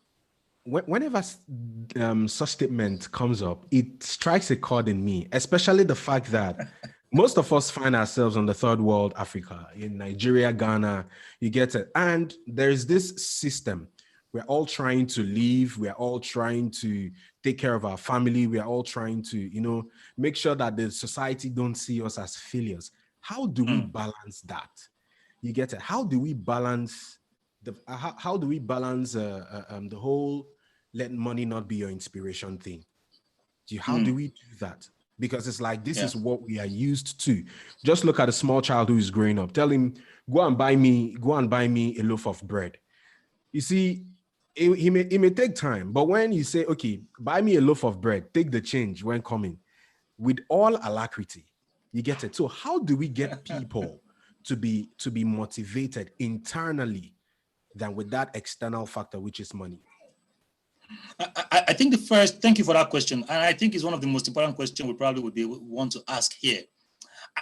Whenever such statement comes up, it strikes a chord in me, especially the fact that most of us find ourselves on the third world, Africa, in Nigeria, Ghana, you get it. And there's this system. We're all trying to live. We're all trying to take care of our family. We are all trying to, make sure that the society don't see us as failures. How do we balance that? You get it? How do we balance the whole let money not be your inspiration thing? How do we do that? Because it's like, this is what we are used to. Just look at a small child who is growing up. Tell him, go and buy me a loaf of bread. You see, it may take time, but when you say, okay, buy me a loaf of bread, take the change when coming, with all alacrity, you get it. So how do we get people to be motivated internally than with that external factor, which is money? I think thank you for that question. And I think it's one of the most important questions we probably would want to ask here.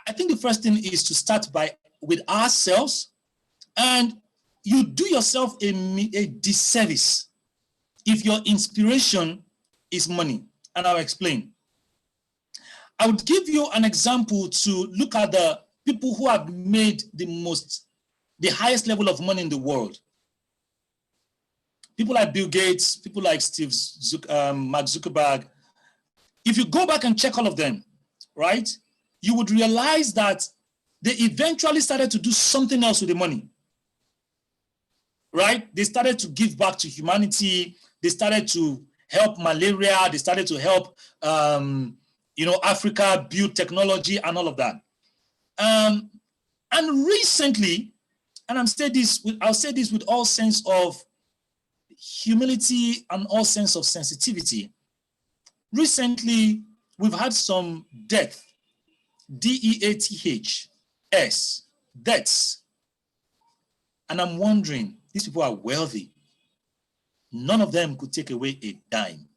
I think the first thing is to start with ourselves, and you do yourself a disservice if your inspiration is money. and I'll explain. I would give you an example to look at the people who have made the highest level of money in the world. People like Bill Gates, people like Mark Zuckerberg. If you go back and check all of them, right, you would realize that they eventually started to do something else with the money, right? They started to give back to humanity. They started to help malaria. They started to help, Africa build technology and all of that. And recently, and I'll say this with all sense of humility and all sense of sensitivity. Recently, we've had some death, DEATHS, deaths. And I'm wondering, these people are wealthy. None of them could take away a dime.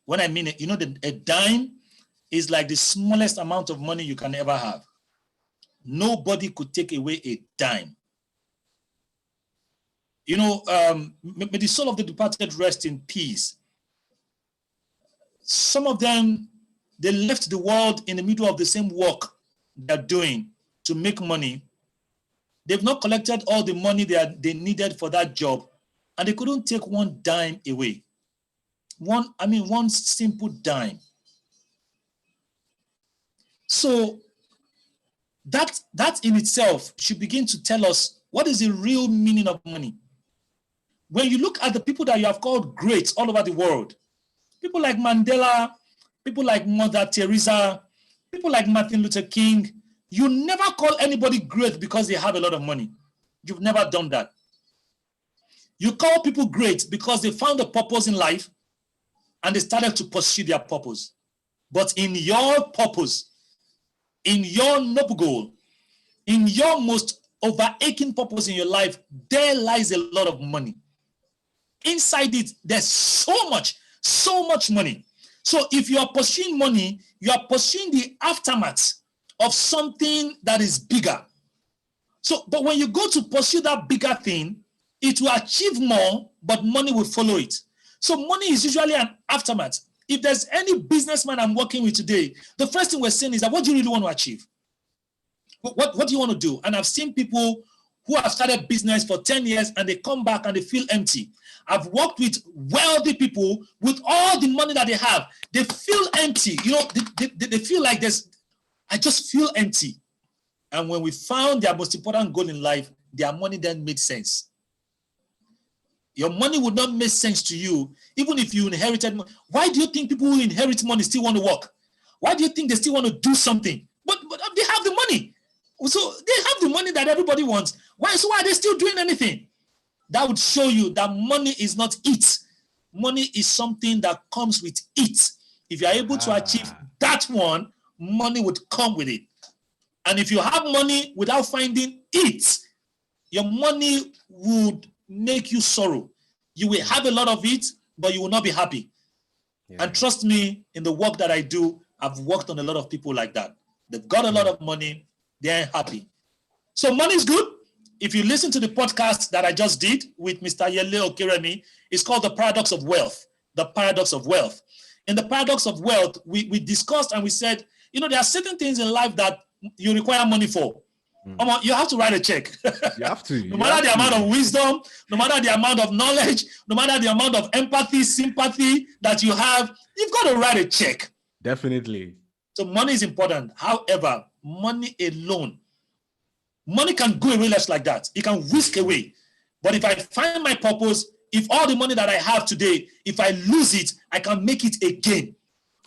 When I mean it, a dime is like the smallest amount of money you can ever have. Nobody could take away a dime. May the soul of the departed rest in peace. Some of them, they left the world in the middle of the same work they're doing to make money. They've not collected all the money they needed for that job, and they couldn't take one dime away. One simple dime. So that in itself should begin to tell us what is the real meaning of money. When you look at the people that you have called great all over the world, people like Mandela, people like Mother Teresa, people like Martin Luther King, you never call anybody great because they have a lot of money. You've never done that. You call people great because they found a purpose in life and they started to pursue their purpose. But in your purpose, in your noble goal, in your most overaching purpose in your life, there lies a lot of money. Inside it, there's so much money. So if you are pursuing money, you are pursuing the aftermath of something that is bigger. So, but when you go to pursue that bigger thing, it will achieve more, but money will follow it. So money is usually an aftermath. If there's any businessman I'm working with today, the first thing we're saying is that what do you really want to achieve? What do you want to do? And I've seen people who have started business for 10 years and they come back and they feel empty. I've worked with wealthy people with all the money that they have. They feel empty. They feel like I just feel empty. And when we found their most important goal in life, their money then made sense. Your money would not make sense to you, even if you inherited money. Why do you think people who inherit money still want to work? Why do you think they still want to do something? But they have the money. So they have the money that everybody wants. Why are they still doing anything? That would show you that money is not it. Money is something that comes with it. If you are able to achieve that one, money would come with it. And if you have money without finding it, your money would make you sorrow. You will have a lot of it, but you will not be happy. Yeah. And trust me, in the work that I do, I've worked on a lot of people like that. They've got a lot of money, they ain't happy. So money is good. If you listen to the podcast that I just did with Mr. Yele Okeremi, it's called The Paradox of Wealth. The Paradox of Wealth. In The Paradox of Wealth, we discussed and we said, there are certain things in life that you require money for. You have to write a check. You have to. No matter the amount of wisdom, no matter the amount of knowledge, no matter the amount of empathy, sympathy that you have, you've got to write a check. Definitely. So money is important. However, money alone, money can go away just like that. It can whisk away. But if I find my purpose, if all the money that I have today, if I lose it, I can make it again.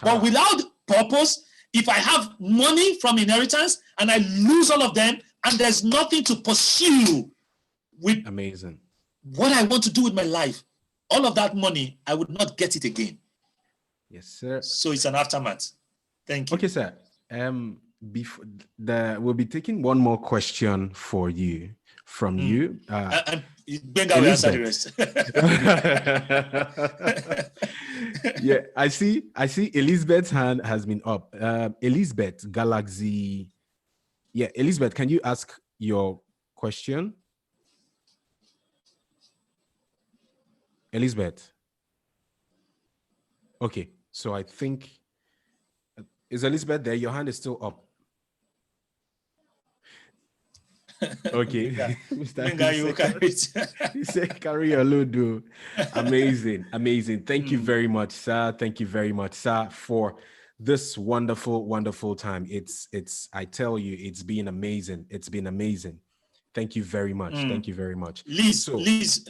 But without purpose, if I have money from inheritance and I lose all of them and there's nothing to pursue with amazing what I want to do with my life, all of that money, I would not get it again. Yes, sir. So it's an aftermath. Thank you. Okay, sir. Before we'll be taking one more question for you from you. And Benga will answer the rest. Yeah, I see Elizabeth's hand has been up. Elizabeth Galaxy. Yeah, Elizabeth, can you ask your question? Elizabeth. Okay, So I think, is Elizabeth there? Your hand is still up. Okay. He said, carry your load, dude. Amazing. Amazing. Thank you very much, sir. Thank you very much, sir, for this wonderful, wonderful time. I tell you, it's been amazing. It's been amazing. Thank you very much. Thank you very much. Liz,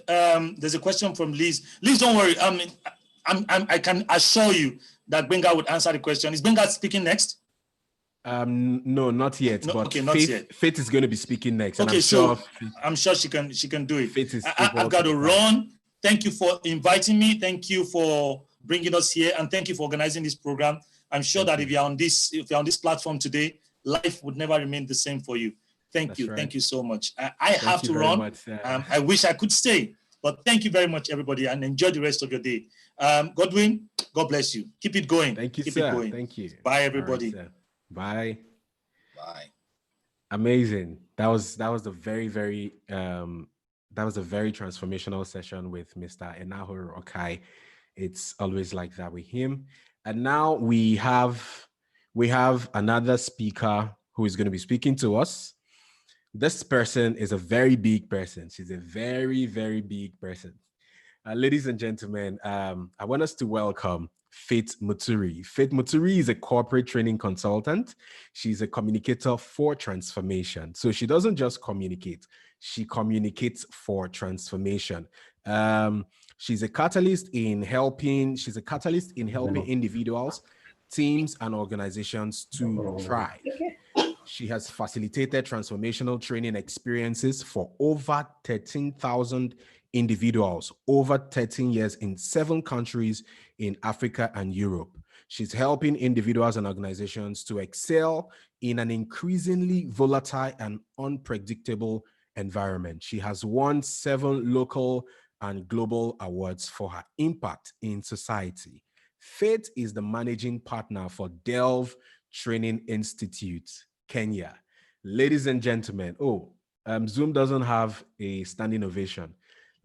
there's a question from Liz. Liz, don't worry. I can assure you that Benga would answer the question. Is Benga speaking next? No, not yet. No, but okay, not yet. Faith is going to be speaking next. Okay, I'm sure she can do it. Faith is I've got to run. Thank you for inviting me. Thank you for bringing us here, and thank you for organizing this program. I'm sure that if you're on this platform today, life would never remain the same for you. Thank you. Right. Thank you so much. I have to run. Much, I wish I could stay, but thank you very much, everybody, and enjoy the rest of your day. Godwin, God bless you. Keep it going. Thank you, Keep sir. It going. Thank you. Bye, everybody. Right, bye. Bye. Amazing. That was a very, very that was a very transformational session with Mr. Enahoro Okai. It's always like that with him. And now we have another speaker who is going to be speaking to us. This person is a very big person. She's a very, very big person. Ladies and gentlemen, I want us to welcome Faith Muturi. Faith Muturi is a corporate training consultant. She's a communicator for transformation. So she doesn't just communicate, she communicates for transformation. She's a catalyst in helping individuals, teams, and organizations to thrive. She has facilitated transformational training experiences for over 13,000 individuals over 13 years in 7 countries in Africa and Europe. She's helping individuals and organizations to excel in an increasingly volatile and unpredictable environment. She has won 7 local and global awards for her impact in society. Faith is the managing partner for Delve Training Institute, Kenya. Ladies and gentlemen, Zoom doesn't have a standing ovation.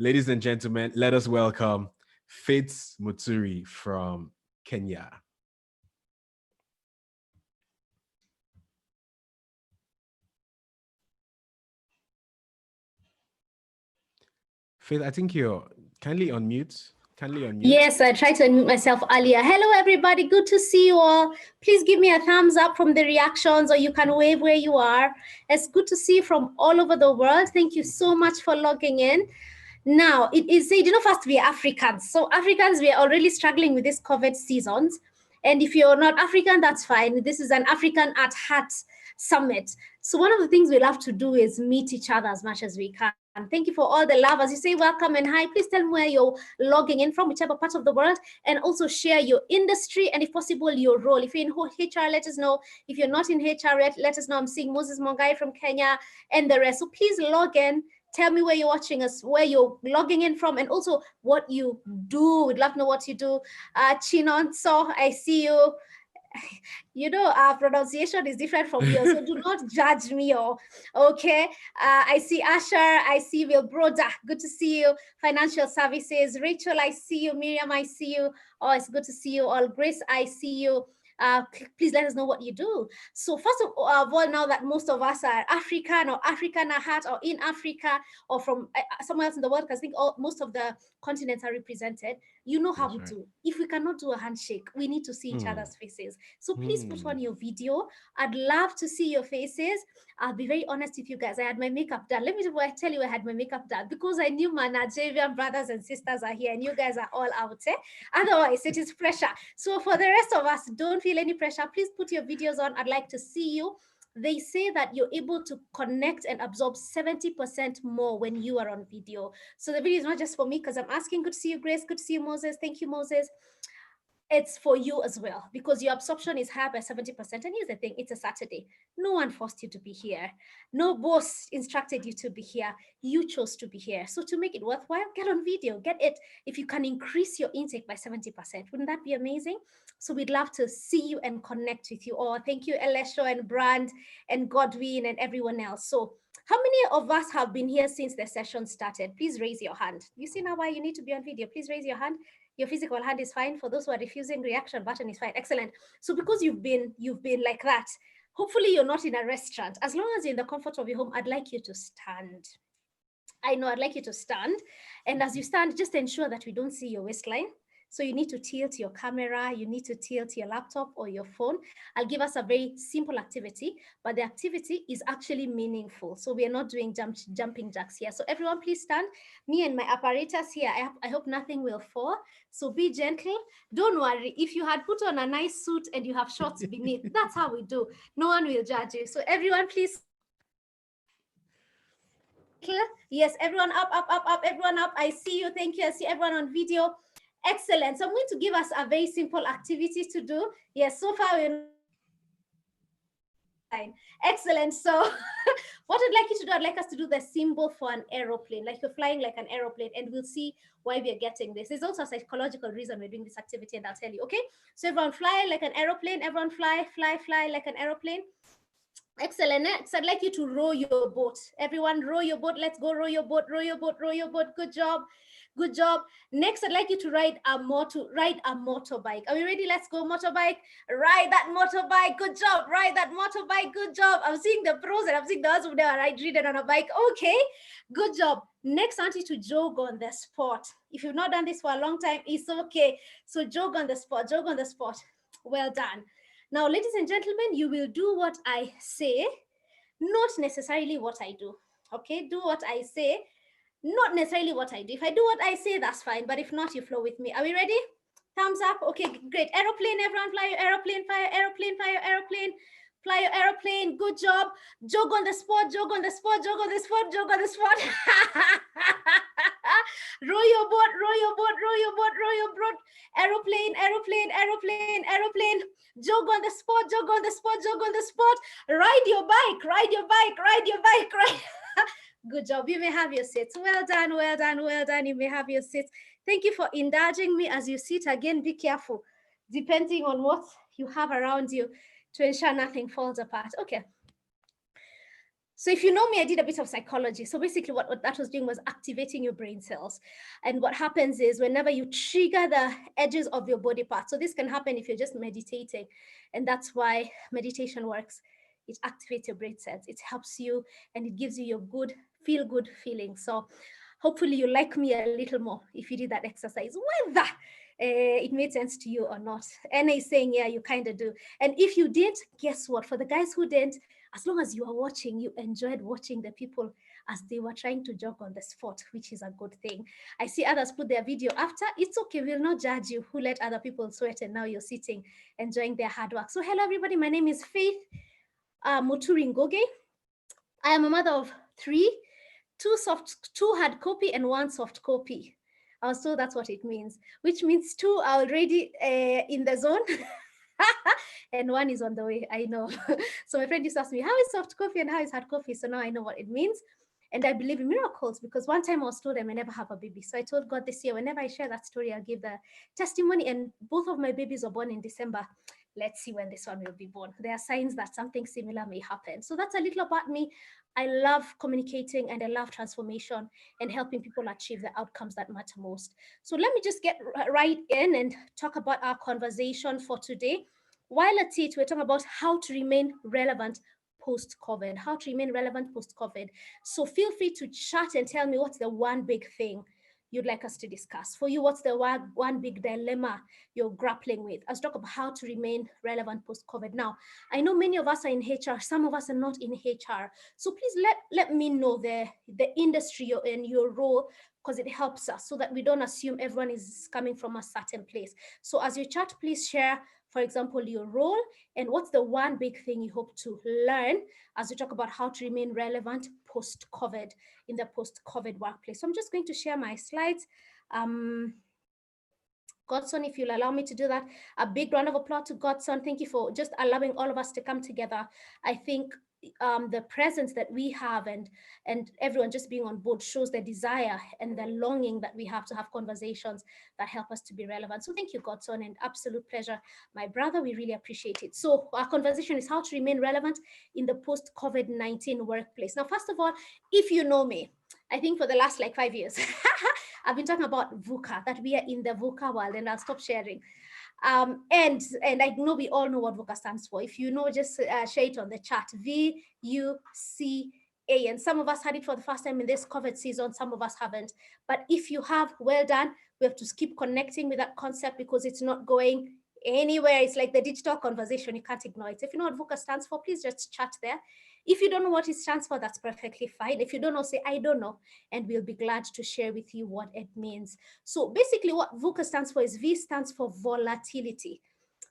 Ladies and gentlemen, let us welcome Faith Muturi from Kenya. Faith, I think you're kindly unmute. Yes, I tried to unmute myself earlier. Hello, everybody. Good to see you all. Please give me a thumbs up from the reactions, or you can wave where you are. It's good to see you from all over the world. Thank you so much for logging in. Now, it is said, first we are Africans. So Africans, we are already struggling with this COVID seasons. And if you're not African, that's fine. This is an African at Heart Summit. So one of the things we love to do is meet each other as much as we can. And thank you for all the love. As you say welcome and hi, please tell me where you're logging in from, whichever part of the world, and also share your industry and if possible, your role. If you're in HR, let us know. If you're not in HR, let us know. I'm seeing Moses Mongai from Kenya and the rest. So please log in. Tell me where you're watching us, where you're logging in from, and also what you do. We'd love to know what you do. Chinonso, I see you. Our pronunciation is different from yours, so do not judge me. Okay. I see Asher. I see Will Broda. Good to see you. Financial Services. Rachel, I see you. Miriam, I see you. Oh, it's good to see you all. Grace, I see you. Please let us know what you do. So first of all, now that most of us are African or African at heart or in Africa or from somewhere else in the world, because I think most of the continents are represented, you know how we do. If we cannot do a handshake, we need to see each other's faces. So please put on your video. I'd love to see your faces. I'll be very honest with you guys. I had my makeup done. Let me tell you I had my makeup done because I knew my Nigerian brothers and sisters are here and you guys are all out. Otherwise, it is pressure. So for the rest of us, don't feel any pressure. Please put your videos on. I'd like to see you. They say that you're able to connect and absorb 70% more when you are on video. So the video is not just for me because I'm asking. Good to see you, Grace. Good to see you, Moses. Thank you, Moses. It's for you as well because your absorption is high by 70%. And here's the thing, it's a Saturday. No one forced you to be here. No boss instructed you to be here. You chose to be here. So to make it worthwhile, get on video, get it. If you can increase your intake by 70%, wouldn't that be amazing? So we'd love to see you and connect with you all. Thank you, Elesho and Brand and Godwin and everyone else. So how many of us have been here since the session started? Please raise your hand. You see now why you need to be on video. Please raise your hand. Your physical hand is fine. For those who are refusing, reaction button is fine. Excellent. So because you've been like that, hopefully you're not in a restaurant. As long as you're in the comfort of your home, I'd like you to stand. I know, I'd like you to stand. And as you stand, just ensure that we don't see your waistline. So you need to tilt your camera, you need to tilt your laptop or your phone. I'll give us a very simple activity, but the activity is actually meaningful. So we are not doing jumping jacks here. So everyone please stand. Me and my apparatus here, I hope nothing will fall. So be gentle. Don't worry. If you had put on a nice suit and you have shorts beneath, that's how we do. No one will judge you. So everyone please. Yes, everyone up, everyone up. I see you. Thank you. I see everyone on video. Excellent. So I'm going to give us a very simple activity to do. Yes, so far we're fine. Excellent. So what I'd like you to do, I'd like us to do the symbol for an aeroplane, like you're flying like an aeroplane, and we'll see why we're getting this. There's also a psychological reason we're doing this activity, and I'll tell you. Okay, so everyone fly like an aeroplane. Everyone fly like an aeroplane. Excellent. Next, I'd like you to row your boat. Everyone row your boat. Let's go row your boat, row your boat, row your boat. Good job. Good job. Next, I'd like you to ride a motorbike. Are we ready? Let's go motorbike. Ride that motorbike. Good job. Ride that motorbike. Good job. I'm seeing the pros and I'm seeing the ones who are riding on a bike. Okay. Good job. Next, I want you to jog on the spot. If you've not done this for a long time, it's okay. So jog on the spot. Jog on the spot. Well done. Now, ladies and gentlemen, you will do what I say, not necessarily what I do. Okay, do what I say, not necessarily what I do. If I do what I say, that's fine. But if not, you flow with me. Are we ready? Thumbs up. Okay, great. Aeroplane, everyone, fly your aeroplane, fly your aeroplane, fly your aeroplane, fly your aeroplane. Good job. Jog on the spot, jog on the spot, jog on the spot, jog on the spot. Row your boat, row your boat, row your boat, row your boat. Aeroplane, aeroplane, aeroplane, aeroplane. Jog on the spot, jog on the spot, jog on the spot. Ride your bike, ride your bike, ride your bike, ride. Good job. You may have your seats. Well done, well done, well done. You may have your seats. Thank you for indulging me as you sit. Again, be careful, depending on what you have around you, to ensure nothing falls apart. Okay. So if you know me, I did a bit of psychology. So basically what that was doing was activating your brain cells. And what happens is whenever you trigger the edges of your body parts, so this can happen if you're just meditating. And that's why meditation works. It activates your brain cells. It helps you and it gives you your good, feel good feeling. So hopefully you like me a little more if you did that exercise, whether it made sense to you or not. Anna is saying, yeah, you kind of do. And if you did, guess what? For the guys who didn't, as long as you are watching, you enjoyed watching the people as they were trying to jog on the spot, which is a good thing. I see others put their video after. It's okay. We'll not judge you who let other people sweat and now you're sitting enjoying their hard work. So hello, everybody. My name is Faith Muturi Ngoge. I am a mother of 3, 2 hard copy and 1 soft copy. So that's what it means, which means 2 are already in the zone. And 1 is on the way, I know. So my friend used to ask me, how is soft coffee and how is hard coffee? So now I know what it means. And I believe in miracles because one time I was told I may never have a baby. So I told God this year, whenever I share that story, I'll give the testimony. And both of my babies were born in December. Let's see when this one will be born. There are signs that something similar may happen. So that's a little about me. I love communicating and I love transformation and helping people achieve the outcomes that matter most. So let me just get right in and talk about our conversation for today. While at it, we're talking about how to remain relevant post-COVID, how to remain relevant post-COVID. So feel free to chat and tell me what's the one big thing you'd like us to discuss. For you, what's the one big dilemma you're grappling with? Let's talk about how to remain relevant post-COVID. Now, I know many of us are in HR, some of us are not in HR. So please let me know the industry you're in, your role, because it helps us so that we don't assume everyone is coming from a certain place. So as you chat, please share, for example, your role and what's the one big thing you hope to learn as we talk about how to remain relevant post-COVID in the post-COVID workplace. So I'm just going to share my slides. Godson, if you'll allow me to do that, a big round of applause to Godson. Thank you for just allowing all of us to come together. I think the presence that we have and everyone just being on board shows the desire and the longing that we have to have conversations that help us to be relevant. So thank you, Godson, and absolute pleasure, my brother. We really appreciate it. So our conversation is how to remain relevant in the post-COVID-19 workplace. Now, first of all, if you know me, I think for the last like 5 years, I've been talking about VUCA, that we are in the VUCA world, and I'll stop sharing. And I know we all know what VUCA stands for. If you know, just share it on the chat. VUCA. And some of us had it for the first time in this COVID season, some of us haven't. But if you have, well done. We have to keep connecting with that concept because it's not going anywhere. It's like the digital conversation, you can't ignore it. If you know what VUCA stands for, please just chat there. If you don't know what it stands for, that's perfectly fine. If you don't know, say, I don't know, and we'll be glad to share with you what it means. So basically what VUCA stands for is V stands for volatility.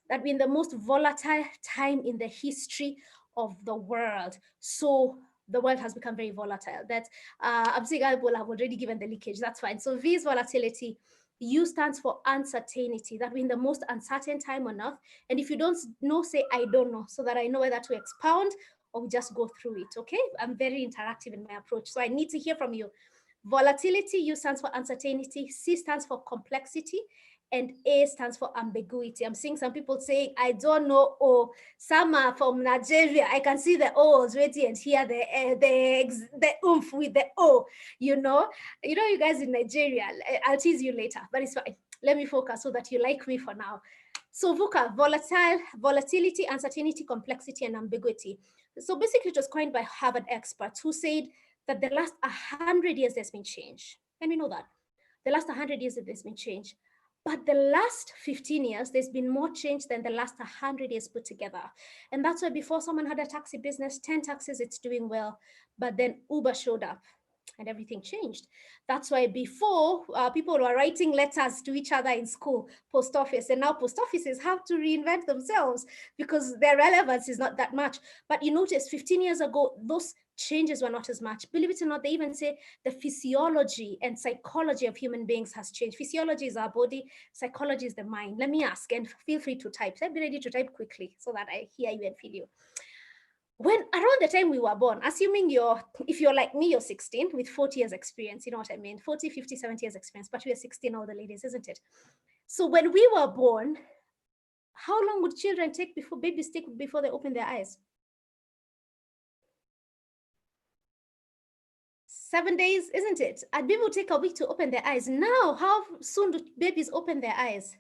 That we're in the most volatile time in the history of the world. So the world has become very volatile. That I'm saying I will have already given the leakage, that's fine. So V is volatility. U stands for uncertainty, that we're in the most uncertain time on earth. And if you don't know, say, I don't know, so that I know whether to expound or we just go through it, okay? I'm very interactive in my approach, so I need to hear from you. Volatility, U stands for uncertainty, C stands for complexity, and A stands for ambiguity. I'm seeing some people saying, I don't know, or some are from Nigeria. I can see the O's already and hear the oomph with the O, you know? You guys in Nigeria, I'll tease you later, but it's fine. Let me focus so that you like me for now. So VUCA, volatility, uncertainty, complexity, and ambiguity. So basically it was coined by Harvard experts who said that the last 100 years there's been change. And we know that. The last 100 years there's been change. But the last 15 years, there's been more change than the last 100 years put together. And that's why before someone had a taxi business, 10 taxis, it's doing well. But then Uber showed up and everything changed. That's why before people were writing letters to each other in school, post office, and now post offices have to reinvent themselves because their relevance is not that much. But you notice 15 years ago, those changes were not as much. Believe it or not, they even say the physiology and psychology of human beings has changed. Physiology is our body, psychology is the mind. Let me ask, and feel free to type. So be ready to type quickly so that I hear you and feel you. When around the time we were born, assuming if you're like me, you're 16 with 40 years experience, you know what I mean? 40, 50, 70 years experience, but we are 16, all the ladies, isn't it? So when we were born, how long would children take before babies take before they open their eyes? 7 days, isn't it? And people take a week to open their eyes. Now, how soon do babies open their eyes?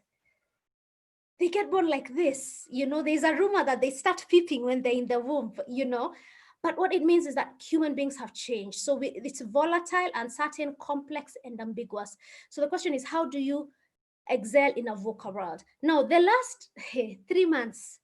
They get born like this, there's a rumor that they start peeping when they're in the womb, but what it means is that human beings have changed. So it's volatile, uncertain, complex, and ambiguous. So the question is, how do you excel in a VUCA world? Now, the last 3 months,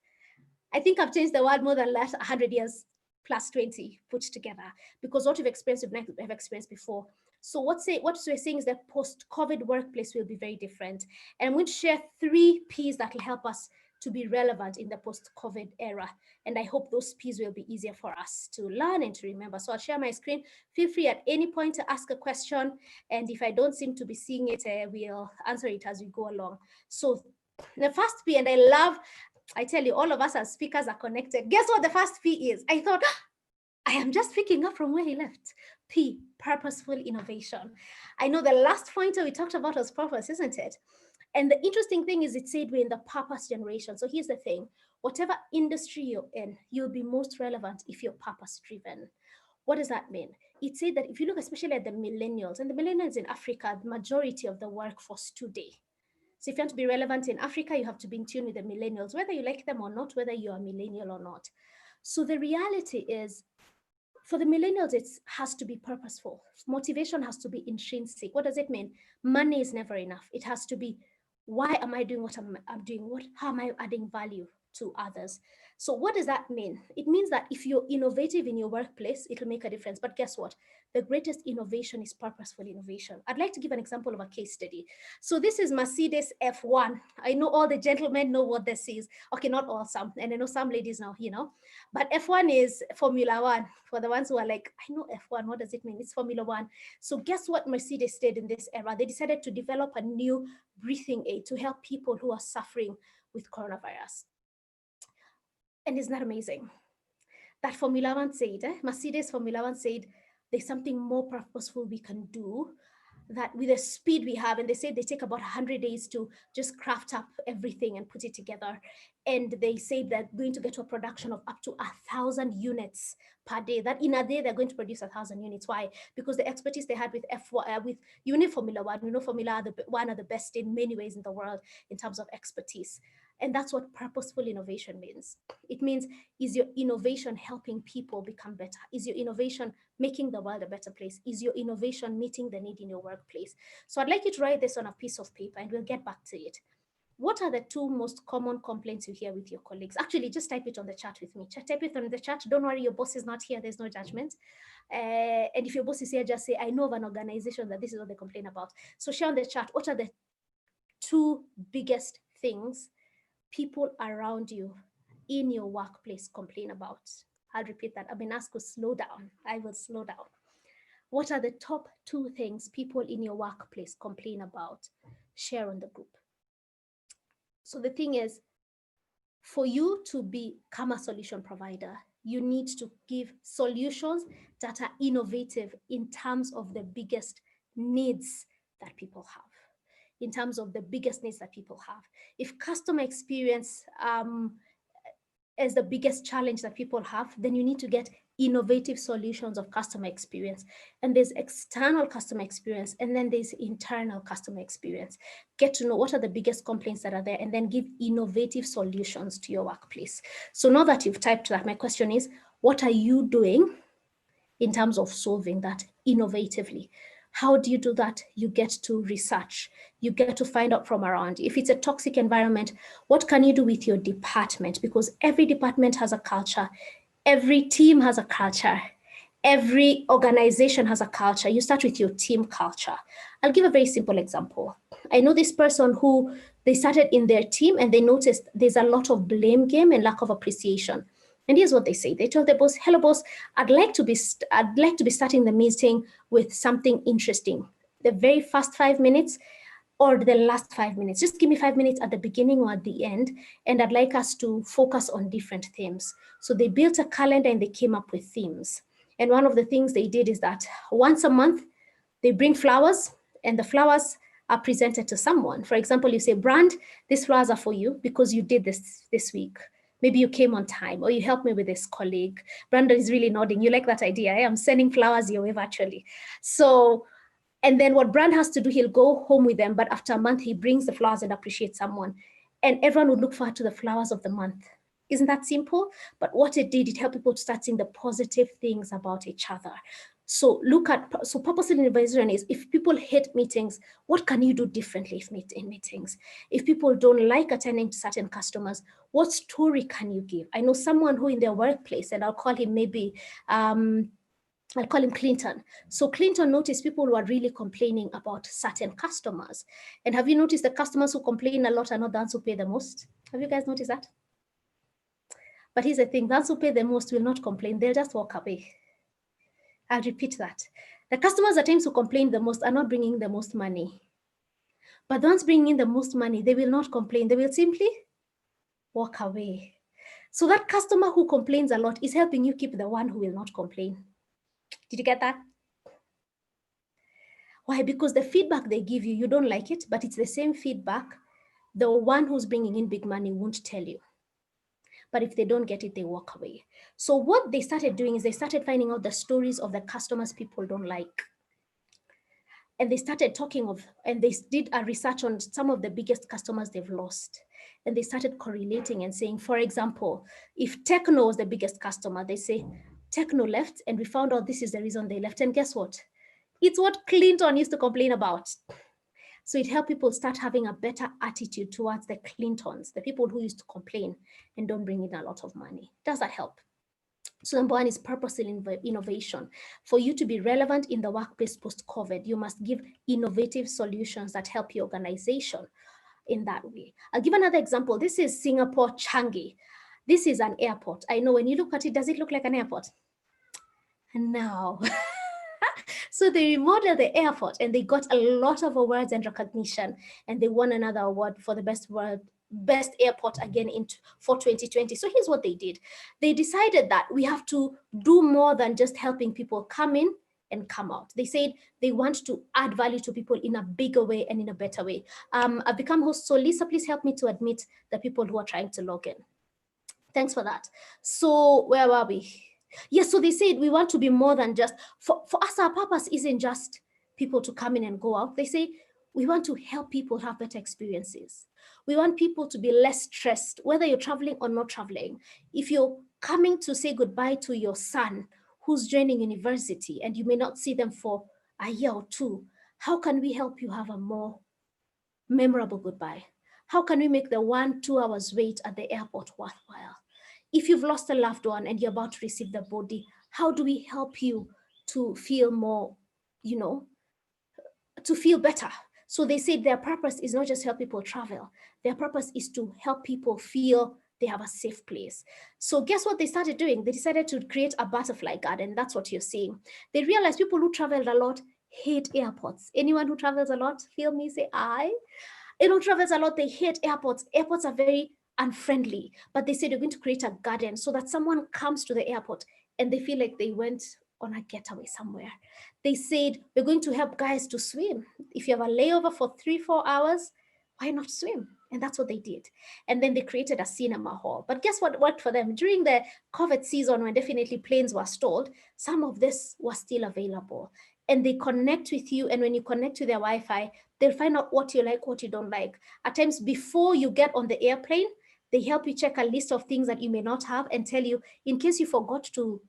I think I've changed the world more than last 100 years plus 20 put together, because what we've experienced, we've experienced before. So what we're saying is that post-COVID workplace will be very different. And I'm going to share 3 P's that will help us to be relevant in the post-COVID era. And I hope those P's will be easier for us to learn and to remember. So I'll share my screen. Feel free at any point to ask a question. And if I don't seem to be seeing it, we'll answer it as we go along. So the first P, and I tell you, all of us as speakers are connected. Guess what the first P is? I thought, I am just picking up from where he left. P, purposeful innovation. I know the last pointer we talked about was purpose, isn't it? And the interesting thing is it said we're in the purpose generation. So here's the thing, whatever industry you're in, you'll be most relevant if you're purpose driven. What does that mean? It said that if you look especially at the millennials, and the millennials in Africa, the majority of the workforce today. So if you want to be relevant in Africa, you have to be in tune with the millennials, whether you like them or not, whether you're a millennial or not. So the reality is, for the millennials, it has to be purposeful. Motivation has to be intrinsic. What does it mean? Money is never enough. It has to be, why am I doing what I'm doing? How am I adding value to others? So what does that mean? It means that if you're innovative in your workplace, it'll make a difference. But guess what? The greatest innovation is purposeful innovation. I'd like to give an example of a case study. So this is Mercedes F1. I know all the gentlemen know what this is. Okay, not all, some. And I know some ladies now, But F1 is Formula One. For the ones who are like, I know F1, what does it mean? It's Formula One. So guess what Mercedes did in this era? They decided to develop a new breathing aid to help people who are suffering with coronavirus. And isn't that amazing? That Formula One said, Mercedes Formula One said, there's something more purposeful we can do, that with the speed we have, and they say they take about 100 days to just craft up everything and put it together. And they say they're going to get to a production of up to 1,000 units per day. That in a day, they're going to produce 1,000 units. Why? Because the expertise they had with with Formula One, Formula One are the best in many ways in the world in terms of expertise. And that's what purposeful innovation means. It means, is your innovation helping people become better? Is your innovation making the world a better place? Is your innovation meeting the need in your workplace? So I'd like you to write this on a piece of paper and we'll get back to it. What are the 2 most common complaints you hear with your colleagues? Actually, just type it on the chat with me. Type it on the chat. Don't worry, your boss is not here. There's no judgment. And if your boss is here, just say, I know of an organization that this is what they complain about. So share on the chat, what are the 2 biggest things people around you in your workplace complain about? I'll repeat that. I've been asked to slow down. I will slow down. What are the top 2 things people in your workplace complain about? Share on the group. So the thing is, for you to become a solution provider, you need to give solutions that are innovative in terms of the biggest needs that people have. In terms of the biggest needs that people have. If customer experience is the biggest challenge that people have, then you need to get innovative solutions of customer experience. And there's external customer experience, and then there's internal customer experience. Get to know what are the biggest complaints that are there, and then give innovative solutions to your workplace. So now that you've typed that, my question is, what are you doing in terms of solving that innovatively? How do you do that? You get to research. You get to find out from around. If it's a toxic environment, what can you do with your department? Because every department has a culture. Every team has a culture. Every organization has a culture. You start with your team culture. I'll give a very simple example. I know this person who they started in their team and they noticed there's a lot of blame game and lack of appreciation. And here's what they say. They told their boss, hello boss, I'd like to be starting the meeting with something interesting. The very first 5 minutes or the last 5 minutes. Just give me 5 minutes at the beginning or at the end. And I'd like us to focus on different themes. So they built a calendar and they came up with themes. And one of the things they did is that once a month, they bring flowers and the flowers are presented to someone. For example, you say, Brand, these flowers are for you because you did this week. Maybe you came on time or you helped me with this colleague. Brandon is really nodding. You like that idea? I'm sending flowers your way virtually. So, and then what Brand has to do, he'll go home with them. But after a month, he brings the flowers and appreciates someone. And everyone would look forward to the flowers of the month. Isn't that simple? But what it did, it helped people to start seeing the positive things about each other. So purposeful innovation is, if people hate meetings, what can you do differently in meetings? If people don't like attending to certain customers, what story can you give? I know someone who in their workplace, and I'll call him I'll call him Clinton. So Clinton noticed people who are really complaining about certain customers. And have you noticed the customers who complain a lot are not the ones who pay the most? Have you guys noticed that? But here's the thing, those who pay the most will not complain, they'll just walk away. I'll repeat that. The customers at times who complain the most are not bringing the most money. But the ones bringing in the most money, they will not complain. They will simply walk away. So that customer who complains a lot is helping you keep the one who will not complain. Did you get that? Why? Because the feedback they give you, you don't like it, but it's the same feedback the one who's bringing in big money won't tell you. But if they don't get it, they walk away. So what they started doing is they started finding out the stories of the customers people don't like. And they started talking of, and they did a research on some of the biggest customers they've lost. And they started correlating and saying, for example, if Techno was the biggest customer, they say, Techno left, and we found out this is the reason they left. And guess what? It's what Clinton used to complain about. So it helped people start having a better attitude towards the Clintons, the people who used to complain and don't bring in a lot of money. Does that help? So number one is purposeful innovation. For you to be relevant in the workplace post-COVID, you must give innovative solutions that help your organization in that way. I'll give another example. This is Singapore Changi. This is an airport. I know when you look at it, does it look like an airport? No. So they remodeled the airport and they got a lot of awards and recognition, and they won another award for the best airport again for 2020. So here's what they did. They decided that we have to do more than just helping people come in and come out. They said they want to add value to people in a bigger way and in a better way. I've become host, so Lisa, please help me to admit the people who are trying to log in. Thanks for that. So where were we? Yes, so they said we want to be more than just, for us, our purpose isn't just people to come in and go out. They say we want to help people have better experiences. We want people to be less stressed, whether you're traveling or not traveling. If you're coming to say goodbye to your son who's joining university and you may not see them for a year or two, how can we help you have a more memorable goodbye? How can we make the 1-2 hours wait at the airport worthwhile? If you've lost a loved one and you're about to receive the body, how do we help you to feel more, to feel better? So they said their purpose is not just help people travel. Their purpose is to help people feel they have a safe place. So guess what they started doing? They decided to create a butterfly garden. That's what you're seeing. They realized people who traveled a lot hate airports. Anyone who travels a lot, feel me, say I. Anyone who travels a lot, they hate airports. Airports are very unfriendly, but they said they're going to create a garden so that someone comes to the airport and they feel like they went on a getaway somewhere. They said we're going to help guys to swim. If you have a layover for 3-4 hours, why not swim? And that's what they did. And then they created a cinema hall. But guess what worked for them? During the COVID season, when definitely planes were stalled, some of this was still available. And they connect with you. And when you connect to their Wi-Fi, they'll find out what you like, what you don't like. At times before you get on the airplane, they help you check a list of things that you may not have and tell you, in case you forgot to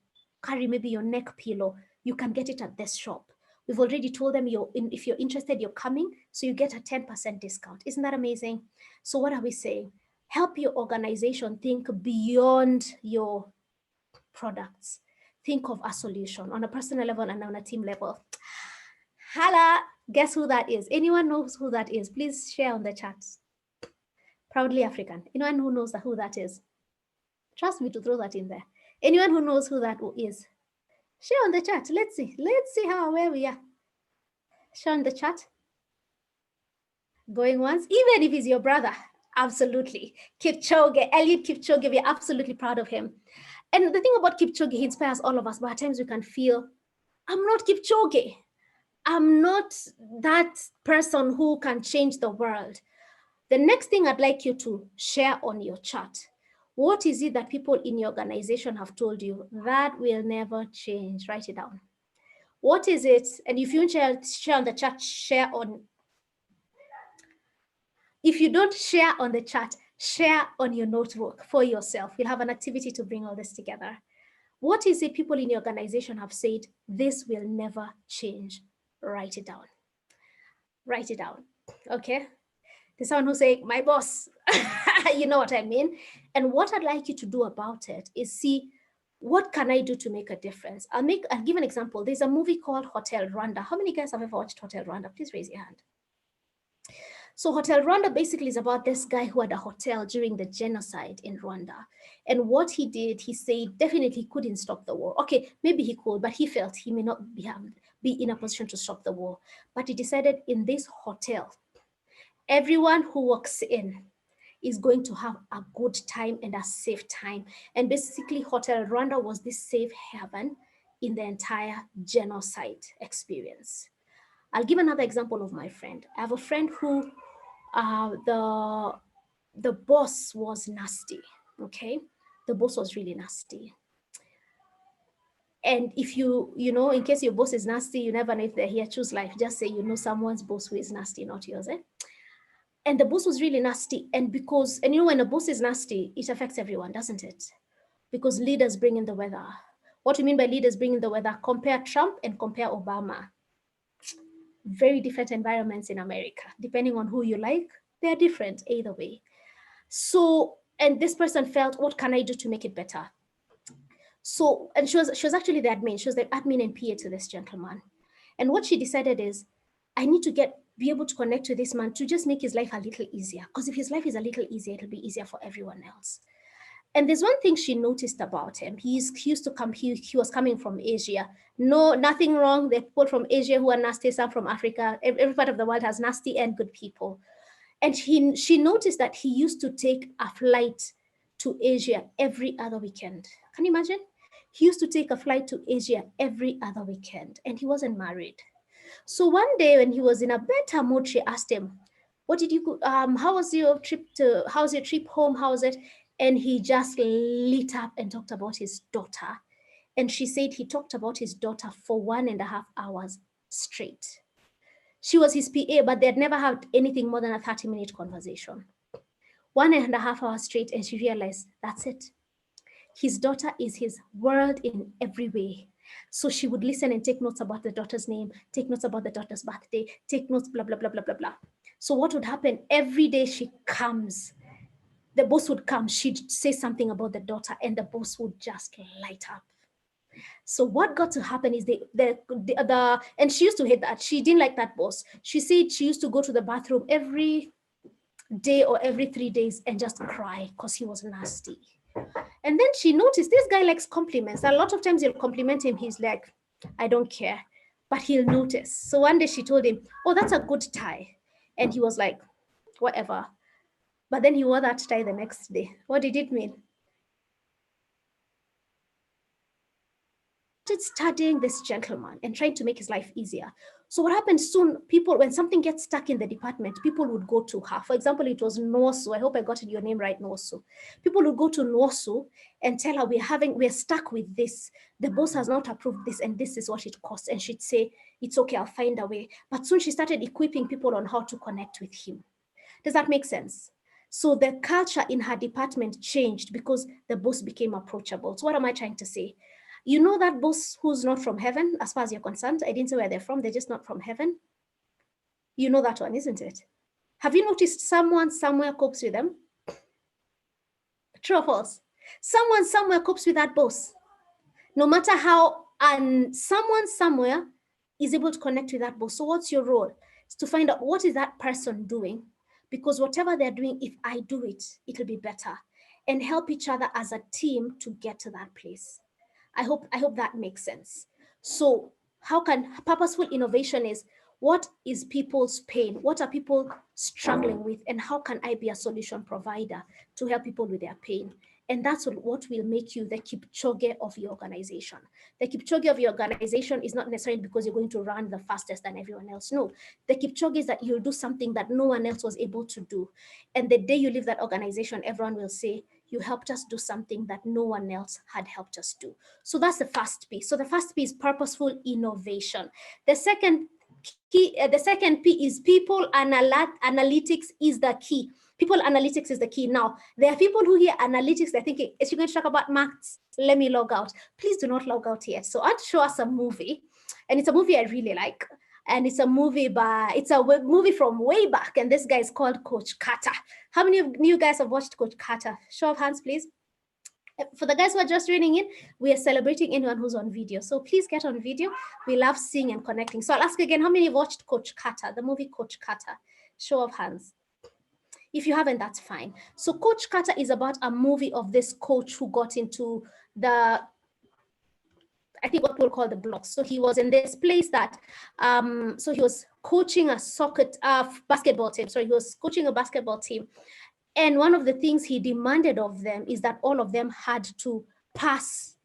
carry maybe your neck pillow, you can get it at this shop. We've already told them if you're interested, you're coming, so you get a 10% discount. Isn't that amazing? So what are we saying? Help your organization think beyond your products. Think of a solution on a personal level and on a team level. Hala, guess who that is? Anyone knows who that is? Please share on the chat. Proudly African. Anyone who knows who that is? Trust me to throw that in there. Anyone who knows who that is? Share on the chat. Let's see where we are. Share on the chat. Going once, even if he's your brother. Absolutely. Kipchoge, Eliud Kipchoge, we're absolutely proud of him. And the thing about Kipchoge, he inspires all of us, but at times we can feel, I'm not Kipchoge. I'm not that person who can change the world. The next thing I'd like you to share on your chat, what is it that people in your organization have told you that will never change? Write it down. What is it? And if you share on the chat, share on. If you don't share on the chat, share on your notebook for yourself. You'll have an activity to bring all this together. What is it people in your organization have said, this will never change? Write it down. Write it down, okay? There's someone who's saying, my boss, you know what I mean? And what I'd like you to do about it is see, what can I do to make a difference? I'll give an example. There's a movie called Hotel Rwanda. How many guys have ever watched Hotel Rwanda? Please raise your hand. So Hotel Rwanda basically is about this guy who had a hotel during the genocide in Rwanda. And what he did, he said, definitely couldn't stop the war. Okay, maybe he could, but he felt he may not be in a position to stop the war. But he decided in this hotel, everyone who walks in is going to have a good time and a safe time. And basically Hotel Rwanda was this safe haven in the entire genocide experience. I'll give another example of my friend. I have a friend who the boss was nasty, okay? The boss was really nasty. And if in case your boss is nasty, you never know if they're here, choose life. Just say, someone's boss who is nasty, not yours, eh? And the boss was really nasty. And when a boss is nasty, it affects everyone, doesn't it? Because leaders bring in the weather. What do you mean by leaders bring in the weather? Compare Trump and compare Obama. Very different environments in America. Depending on who you like, they're different either way. So, and this person felt, what can I do to make it better? So, and she was actually the admin. She was the admin and PA to this gentleman. And what she decided is, I need to be able to connect to this man to just make his life a little easier. Because if his life is a little easier, it'll be easier for everyone else. And there's one thing she noticed about him. He used to come, he was coming from Asia. No, nothing wrong. There are people from Asia who are nasty, some from Africa. Every part of the world has nasty and good people. And she noticed that he used to take a flight to Asia every other weekend. Can you imagine? He used to take a flight to Asia every other weekend, and he wasn't married. So one day when he was in a better mood, she asked him, what did you, how's your trip home? How was it? And he just lit up and talked about his daughter. And she said he talked about his daughter for 1.5 hours straight. She was his PA, but they'd never had anything more than a 30-minute conversation. 1.5 hours straight, and she realized that's it. His daughter is his world in every way. So she would listen and take notes about the daughter's name, take notes about the daughter's birthday, take notes, blah, blah, blah, blah, blah, blah. So what would happen? Every day she comes, the boss would come, she'd say something about the daughter, and the boss would just light up. So what got to happen is and she used to hate that. She didn't like that boss. She said she used to go to the bathroom every day or every 3 days and just cry because he was nasty. And then she noticed this guy likes compliments. A lot of times you'll compliment him, he's like, I don't care, but he'll notice. So one day she told him, oh, that's a good tie. And he was like, whatever. But then he wore that tie the next day. What did it mean? Started studying this gentleman and trying to make his life easier. So what happened soon, people, when something gets stuck in the department, people would go to her. For example, it was Nosu. I hope I got your name right, Nosu. People would go to Nosu and tell her, we're stuck with this. The boss has not approved this, and this is what it costs. And she'd say, it's okay, I'll find a way. But soon she started equipping people on how to connect with him. Does that make sense? So the culture in her department changed because the boss became approachable. So what am I trying to say? You know that boss who's not from heaven, as far as you're concerned? I didn't say where they're from, they're just not from heaven. You know that one, isn't it? Have you noticed someone somewhere copes with them? True or false? Someone somewhere copes with that boss. No matter how, and someone somewhere is able to connect with that boss. So what's your role? It's to find out what is that person doing, because whatever they're doing, if I do it, it'll be better, and help each other as a team to get to that place. I hope that makes sense. So how can purposeful innovation is, what is people's pain? What are people struggling with? And how can I be a solution provider to help people with their pain? And that's what will make you the Kipchoge of your organization. The Kipchoge of your organization is not necessarily because you're going to run the fastest than everyone else. No, the Kipchoge is that you'll do something that no one else was able to do. And the day you leave that organization, everyone will say, you helped us do something that no one else had helped us do. So that's the first P. So the first P is purposeful innovation. The second P is people analytics is the key. People analytics is the key. Now, there are people who hear analytics, they're thinking, is she going to talk about maths? Let me log out. Please do not log out yet. So I'll show us a movie, and it's a movie I really like. And it's a movie from way back, and this guy is called Coach Carter. How many of you guys have watched Coach Carter? Show of hands, please. For the guys who are just tuning in, we are celebrating anyone who's on video. So please get on video. We love seeing and connecting. So I'll ask again, how many have watched Coach Carter, the movie Coach Carter? Show of hands. If you haven't, that's fine. So Coach Carter is about a movie of this coach who got into the, I think what we'll call the blocks. So he was in this place that, so he was coaching a basketball team. Sorry, he was coaching a basketball team. And one of the things he demanded of them is that all of them had to pass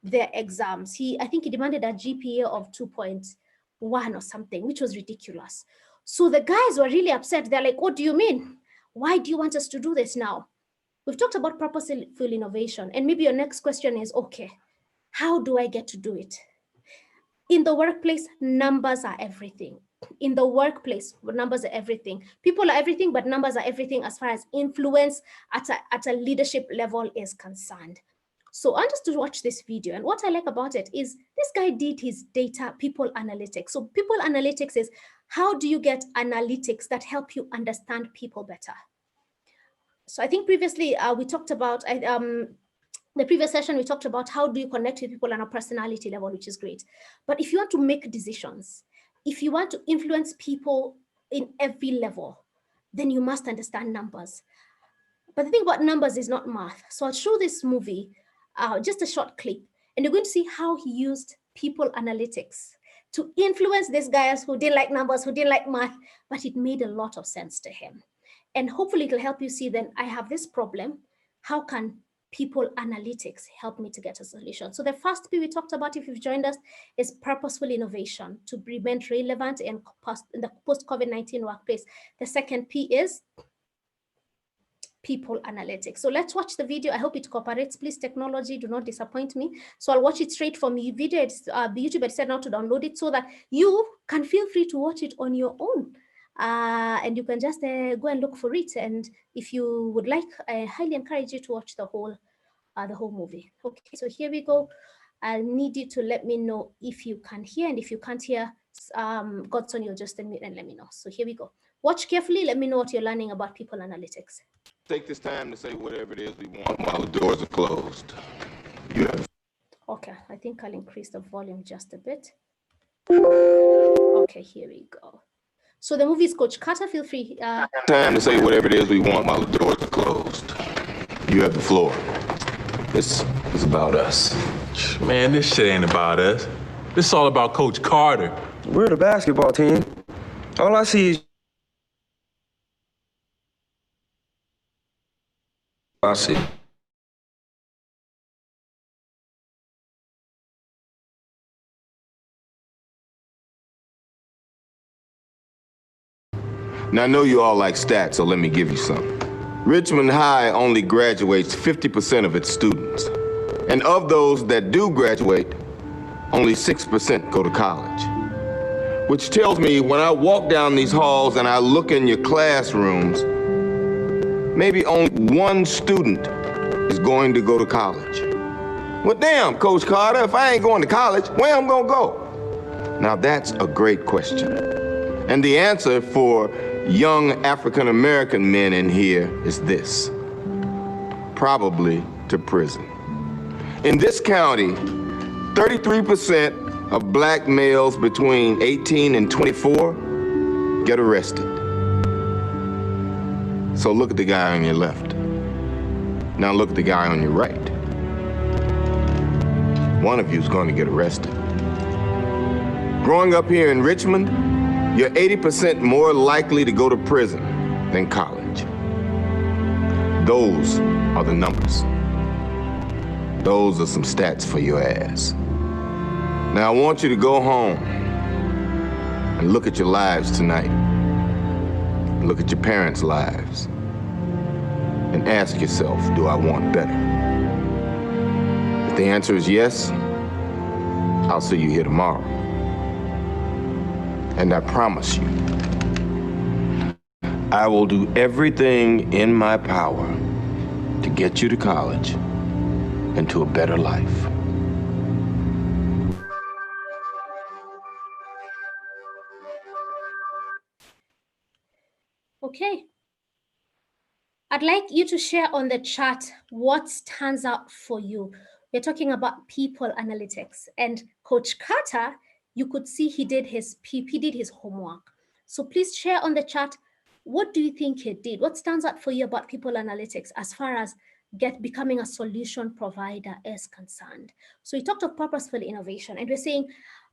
their exams. I think he demanded a GPA of 2.1 or something, which was ridiculous. So the guys were really upset. They're like, what do you mean? Why do you want us to do this now? We've talked about purposeful innovation. And maybe your next question is, okay, how do I get to do it? In the workplace, numbers are everything. In the workplace, numbers are everything. People are everything, but numbers are everything as far as influence at a leadership level is concerned. So I just to watch this video. And what I like about it is this guy did his data people analytics. So people analytics is, how do you get analytics that help you understand people better? So I think previously we talked about, the previous session, we talked about how do you connect with people on a personality level, which is great. But if you want to make decisions, if you want to influence people in every level, then you must understand numbers. But the thing about numbers is not math. So I'll show this movie, just a short clip, and you're going to see how he used people analytics to influence these guys who didn't like numbers, who didn't like math, but it made a lot of sense to him. And hopefully it'll help you see then I have this problem. How can people analytics helped me to get a solution. So the first P we talked about, if you've joined us, is purposeful innovation to remain relevant in the post-COVID-19 workplace. The second P is people analytics. So let's watch the video. I hope it cooperates. Please, technology, do not disappoint me. So I'll watch it straight from video. It's YouTube. I said now to download it so that you can feel free to watch it on your own. And you can just go and look for it. And if you would like, I highly encourage you to watch the whole movie. Okay, so here we go. I need you to let me know if you can hear, and if you can't hear, Godson, you'll just admit and let me know. So here we go. Watch carefully. Let me know what you're learning about people analytics. Take this time to say whatever it is we want while the doors are closed. You have. Okay, I think I'll increase the volume just a bit. Okay, here we go. So the movie is Coach Carter. Feel free. Time to say whatever it is we want while the doors are closed. You have the floor. This is about us. Man, this shit ain't about us. This is all about Coach Carter. We're the basketball team. All I see is I see. Now, I know you all like stats, so let me give you some. Richmond High only graduates 50% of its students. And of those that do graduate, only 6% go to college. Which tells me when I walk down these halls and I look in your classrooms, maybe only one student is going to go to college. Well, damn, Coach Carter, if I ain't going to college, where am I gonna go? Now, that's a great question. And the answer for young African-American men in here is this: probably to prison. In this county, 33% of black males between 18 and 24 get arrested. So look at the guy on your left. Now look at the guy on your right. One of you is going to get arrested. Growing up here in Richmond, you're 80% more likely to go to prison than college. Those are the numbers. Those are some stats for your ass. Now I want you to go home and look at your lives tonight. Look at your parents' lives and ask yourself, do I want better? If the answer is yes, I'll see you here tomorrow. And I promise you, I will do everything in my power to get you to college and to a better life. Okay. I'd like you to share on the chat what stands out for you. We're talking about people analytics, and Coach Carter, you could see he did his homework. So please share on the chat, what do you think he did? What stands out for you about people analytics as far as becoming a solution provider is concerned? So we talked of purposeful innovation, and we're saying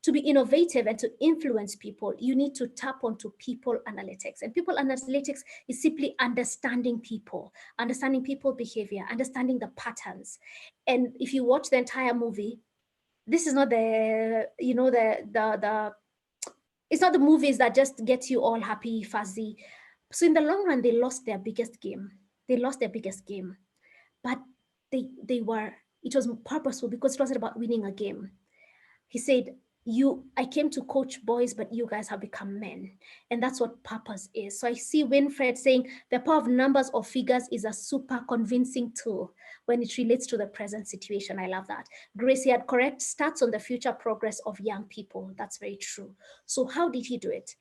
to be innovative and to influence people, you need to tap onto people analytics. And people analytics is simply understanding people behavior, understanding the patterns. And if you watch the entire movie, this is not it's not the movies that just get you all happy, fuzzy. So in the long run, they lost their biggest game. But it was purposeful because it wasn't about winning a game. He said, I came to coach boys, but you guys have become men. And that's what purpose is. So I see Winfred saying the power of numbers or figures is a super convincing tool when it relates to the present situation. I love that. Gracie had correct stats on the future progress of young people. That's very true. So how did he do it?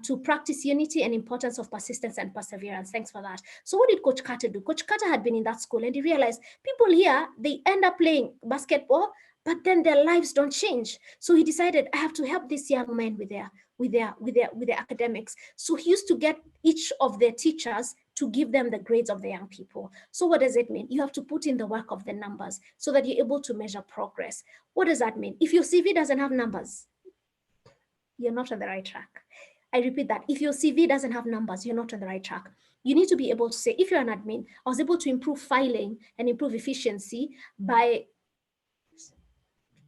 To practice unity and importance of persistence and perseverance. Thanks for that. So what did Coach Carter do? Coach Carter had been in that school and he realized people here, they end up playing basketball, but then their lives don't change. So he decided, I have to help these young men with their academics. So he used to get each of their teachers to give them the grades of the young people. So what does it mean? You have to put in the work of the numbers so that you're able to measure progress. What does that mean? If your CV doesn't have numbers, you're not on the right track. I repeat that. If your CV doesn't have numbers, you're not on the right track. you need to be able to say, if you're an admin, I was able to improve filing and improve efficiency by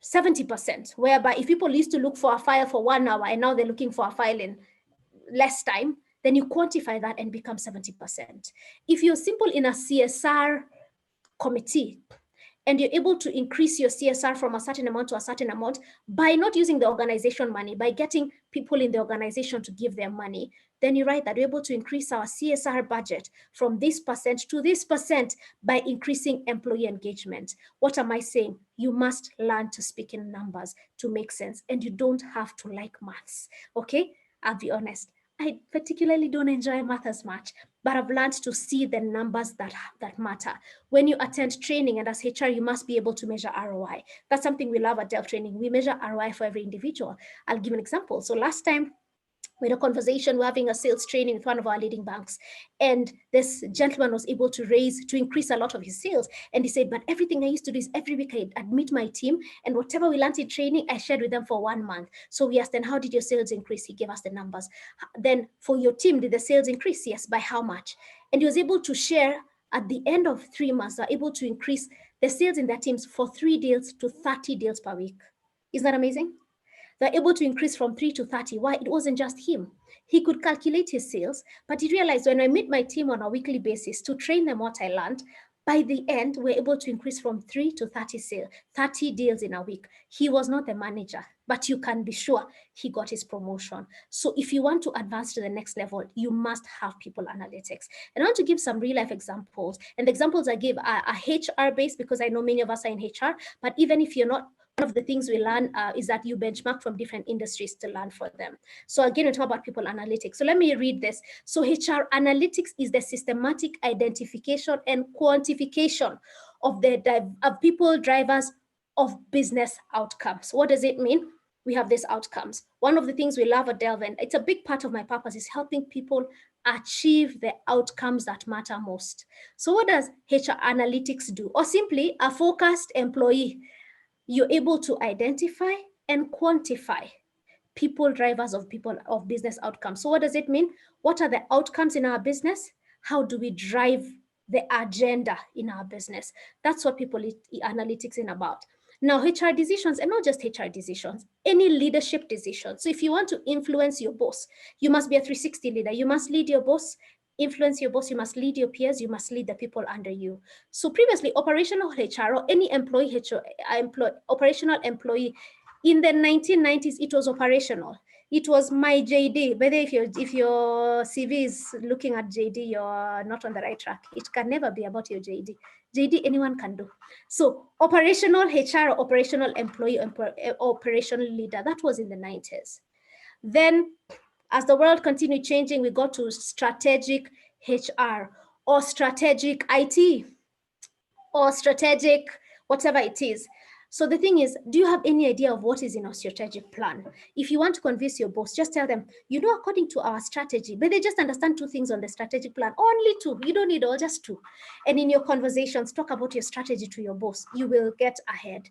70%, whereby if people used to look for a file for 1 hour and now they're looking for a file in less time, then you quantify that and become 70%. If you're simple in a CSR committee, and you're able to increase your CSR from a certain amount to a certain amount by not using the organization money, by getting people in the organization to give their money, then you're right that we're able to increase our CSR budget from this percent to this percent by increasing employee engagement. What am I saying? You must learn to speak in numbers to make sense, and you don't have to like maths, okay? I'll be honest. I particularly don't enjoy math as much, but I've learned to see the numbers that matter. When you attend training, and as HR, you must be able to measure ROI. That's something we love at Delft Training. We measure ROI for every individual. I'll give an example. So last time, we had a conversation, we're having a sales training with one of our leading banks. And this gentleman was able to increase a lot of his sales. And he said, but everything I used to do is every week I admit my team, and whatever we learned in training, I shared with them for 1 month. So we asked, then how did your sales increase? He gave us the numbers. Then for your team, did the sales increase? Yes, by how much? And he was able to share at the end of 3 months, they're able to increase the sales in their teams for 3 deals to 30 deals per week. Isn't that amazing? They're able to increase from 3 to 30. Why? It wasn't just him. He could calculate his sales, but he realized when I meet my team on a weekly basis to train them what I learned, by the end, we're able to increase from 3 to 30 deals in a week. He was not the manager, but you can be sure he got his promotion. So if you want to advance to the next level, you must have people analytics. And I want to give some real life examples. And the examples I give are HR based, because I know many of us are in HR, but even if you're not, one of the things we learn is that you benchmark from different industries to learn for them. So again, we talk about people analytics. So let me read this. So HR analytics is the systematic identification and quantification of people drivers of business outcomes. What does it mean? We have these outcomes. One of the things we love at Delven, it's a big part of my purpose, is helping people achieve the outcomes that matter most. So what does HR analytics do? Or simply a focused employee. You're able to identify and quantify people drivers of business outcomes. So what does it mean? What are the outcomes in our business? How do we drive the agenda in our business? That's what people analytics is about. Now, HR decisions, and not just HR decisions, any leadership decisions. So if you want to influence your boss, you must be a 360 leader. You must lead your boss, influence your boss, you must lead your peers, you must lead the people under you. So previously, operational HR or any operational employee, in the 1990s, it was operational. It was my JD. Whether if your CV is looking at JD, you're not on the right track. It can never be about your JD. JD, anyone can do. So operational HR, or operational employee, operational leader, that was in the 90s. Then as the world continued changing, we got to strategic HR or strategic IT or strategic whatever it is. So the thing is, do you have any idea of what is in our strategic plan? If you want to convince your boss, just tell them, according to our strategy, but they just understand 2 things on the strategic plan, only 2. You don't need all, just 2. And in your conversations, talk about your strategy to your boss. You will get ahead.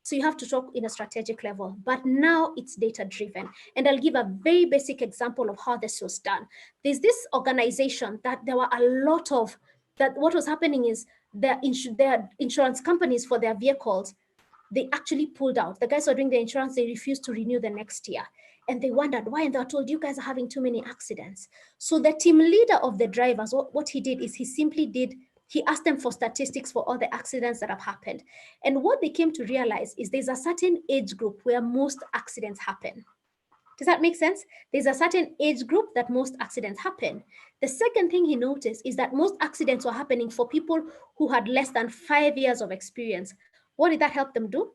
So you have to talk in a strategic level, but now it's data-driven. And I'll give a very basic example of how this was done. There's this organization that there were a lot of, that what was happening is their insurance companies for their vehicles, they actually pulled out. The guys who are doing the insurance, they refused to renew the next year. And they wondered why, and they were told, you guys are having too many accidents. So the team leader of the drivers, what he did is he asked them for statistics for all the accidents that have happened. And what they came to realize is there's a certain age group where most accidents happen. Does that make sense? There's a certain age group that most accidents happen. The second thing he noticed is that most accidents were happening for people who had less than 5 years of experience. What did that help them do?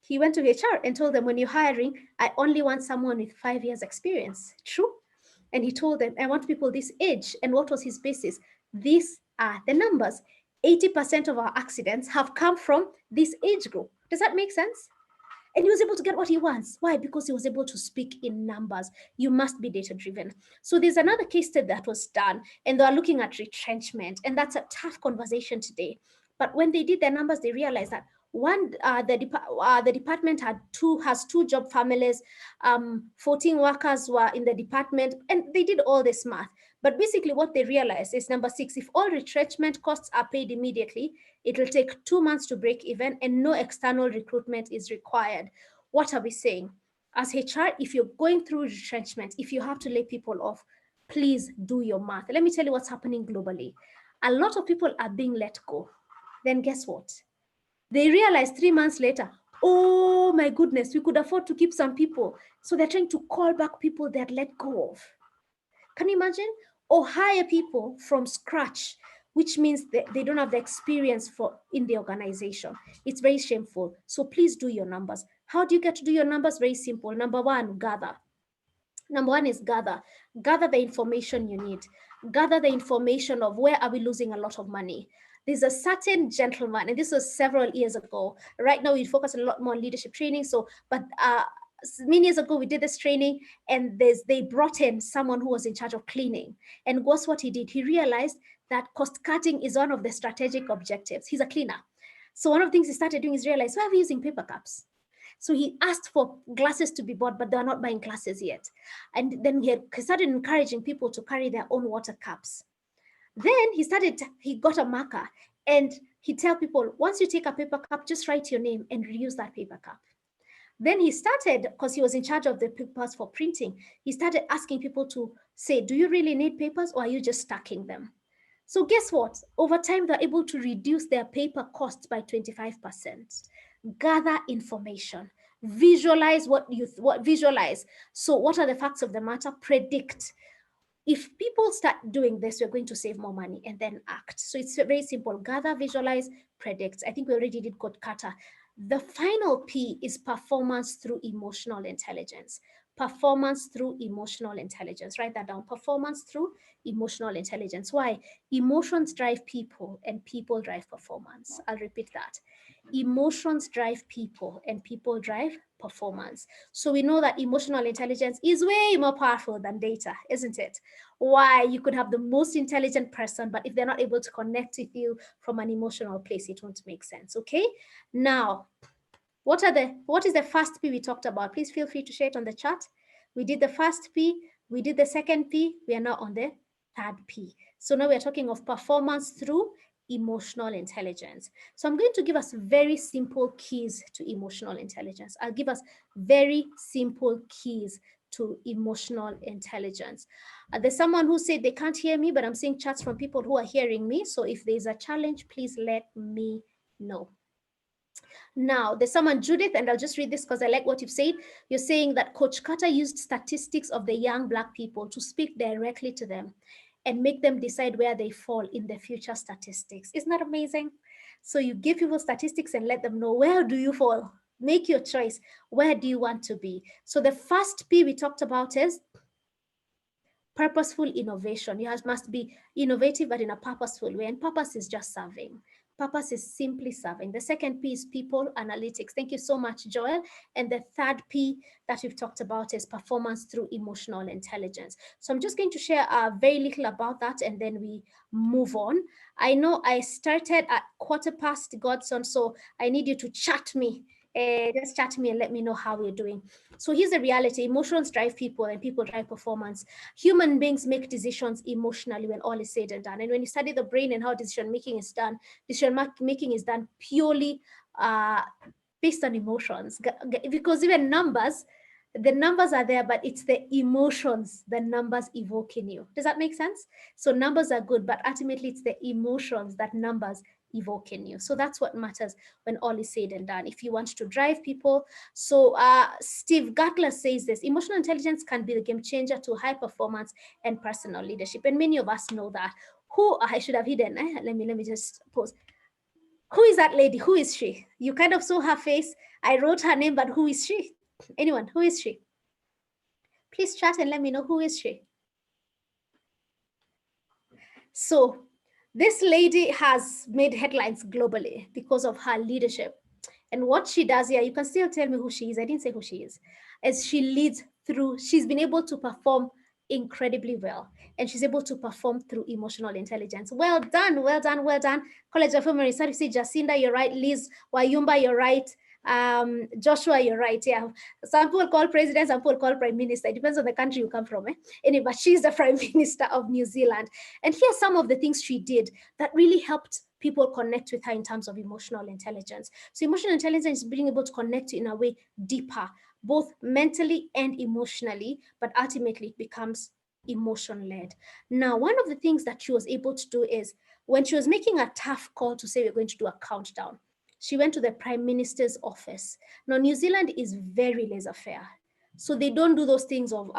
He went to HR and told them, when you're hiring, I only want someone with 5 years experience. True? And he told them, I want people this age. And what was his basis? These are the numbers. 80% of our accidents have come from this age group. Does that make sense? And he was able to get what he wants. Why? Because he was able to speak in numbers. You must be data-driven. So there's another case study that was done, and they're looking at retrenchment. And that's a tough conversation today. But when they did their numbers, they realized that the department has 2 job families, 14 workers were in the department, and they did all this math. But basically what they realize is number 6, if all retrenchment costs are paid immediately, it will take 2 months to break even and no external recruitment is required. What are we saying? As HR, if you're going through retrenchment, if you have to lay people off, please do your math. Let me tell you what's happening globally. A lot of people are being let go. Then guess what? They realize 3 months later, oh my goodness, we could afford to keep some people. So they're trying to call back people they had let go of. Can you imagine? Or hire people from scratch, which means that they don't have the experience in the organization. It's very shameful. So please do your numbers. How do you get to do your numbers? Very simple. Number 1, gather. Number 1 is gather. Gather the information you need. Gather the information of where are we losing a lot of money. There's a certain gentleman, and this was several years ago. Right now, we focus a lot more on leadership training. But many years ago, we did this training, and they brought in someone who was in charge of cleaning. And guess what he did? He realized that cost cutting is one of the strategic objectives. He's a cleaner. So one of the things he started doing is realize, why are we using paper cups? So he asked for glasses to be bought, but they're not buying glasses yet. And then he started encouraging people to carry their own water cups. Then he got a marker, and he'd tell people, once you take a paper cup, just write your name and reuse that paper cup. Then he started, because he was in charge of the papers for printing, he started asking people to say, do you really need papers, or are you just stacking them? So guess what? Over time, they're able to reduce their paper costs by 25%. Gather information. Visualize visualize. So what are the facts of the matter? Predict. If people start doing this, we're going to save more money, and then act. So it's very simple. Gather, visualize, predict. I think we already did code kata. The final P is performance through emotional intelligence. Performance through emotional intelligence. Write that down. Performance through emotional intelligence. Why? Emotions drive people, and people drive performance. I'll repeat that. Emotions drive people, and people drive performance. So we know that emotional intelligence is way more powerful than data, isn't it? Why? You could have the most intelligent person, but if they're not able to connect with you from an emotional place, it won't make sense. Okay. Now, what is the first P we talked about? Please feel free to share it on the chat. We did the first P, we did the second P, we are now on the third P. So now we're talking of performance through emotional intelligence. So I'm going to give us very simple keys to emotional intelligence. I'll give us very simple keys to emotional intelligence. There's someone who said they can't hear me, but I'm seeing chats from people who are hearing me. So if there's a challenge, please let me know. Now, there's someone, Judith, and I'll just read this because I like what you've said. You're saying that Coach Carter used statistics of the young Black people to speak directly to them and make them decide where they fall in the future statistics. Isn't that amazing? So you give people statistics and let them know, where do you fall? Make your choice. Where do you want to be? So the first P we talked about is purposeful innovation. You must be innovative, but in a purposeful way. And purpose is just serving. Purpose is simply serving. The second P is people analytics. Thank you so much, Joel. And the third P that we've talked about is performance through emotional intelligence. So I'm just going to share very little about that, and then we move on. I know I started at 1:15, Godson, so I need you to chat me. Just chat me and let me know how we're doing. So here's the reality. Emotions drive people, and people drive performance. Human beings make decisions emotionally when all is said and done. And when you study the brain and how decision making is done purely based on emotions. Because even the numbers are there, but it's the emotions the numbers evoke in you. Does that make sense? So numbers are good, but ultimately it's the emotions that numbers evoke in you. So that's what matters when all is said and done. If you want to drive people. So Steve Gatler says this: emotional intelligence can be the game changer to high performance and personal leadership. And many of us know that. Who I should have hidden. Let me just pause. Who is that lady? Who is she? You kind of saw her face. I wrote her name, but who is she? Anyone? Who is she? Please chat and let me know, who is she? So this lady has made headlines globally because of her leadership. And what she does here, you can still tell me who she is. I didn't say who she is. As she leads through, she's been able to perform incredibly well. And she's able to perform through emotional intelligence. Well done, well done, well done. College of Human Research, Jacinda, you're right. Liz Wayumba, you're right. Joshua, you're right. Yeah, some people call president, some people call prime minister. It depends on the country you come from. Anyway, but she's the prime minister of New Zealand. And here's some of the things she did that really helped people connect with her in terms of emotional intelligence. So emotional intelligence is being able to connect in a way deeper, both mentally and emotionally, but ultimately it becomes emotion-led. Now, one of the things that she was able to do is when she was making a tough call to say we're going to do a countdown, she went to the Prime Minister's office. Now, New Zealand is very laissez-faire. So they don't do those things of,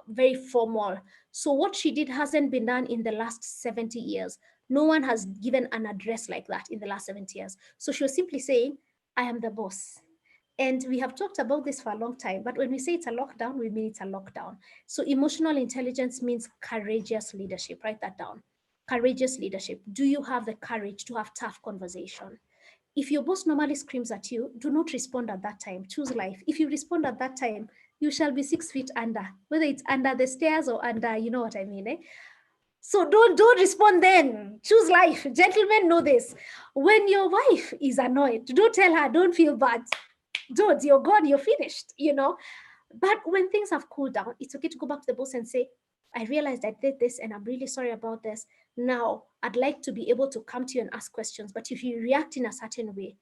very formal. So what she did hasn't been done in the last 70 years. No one has given an address like that in the last 70 years. So she was simply saying, I am the boss. And we have talked about this for a long time, but when we say it's a lockdown, we mean it's a lockdown. So emotional intelligence means courageous leadership. Write that down. Courageous leadership. Do you have the courage to have tough conversation? If your boss normally screams at you, do not respond at that time. Choose life. If you respond at that time, you shall be 6 feet under, whether it's under the stairs or under, you know what I mean, eh? So don't respond then. Choose life. Gentlemen know this. When your wife is annoyed, don't tell her, don't feel bad. Don't, you're gone, you're finished, But when things have cooled down, it's okay to go back to the boss and say, I realized I did this and I'm really sorry about this. Now, I'd like to be able to come to you and ask questions, but if you react in a certain way,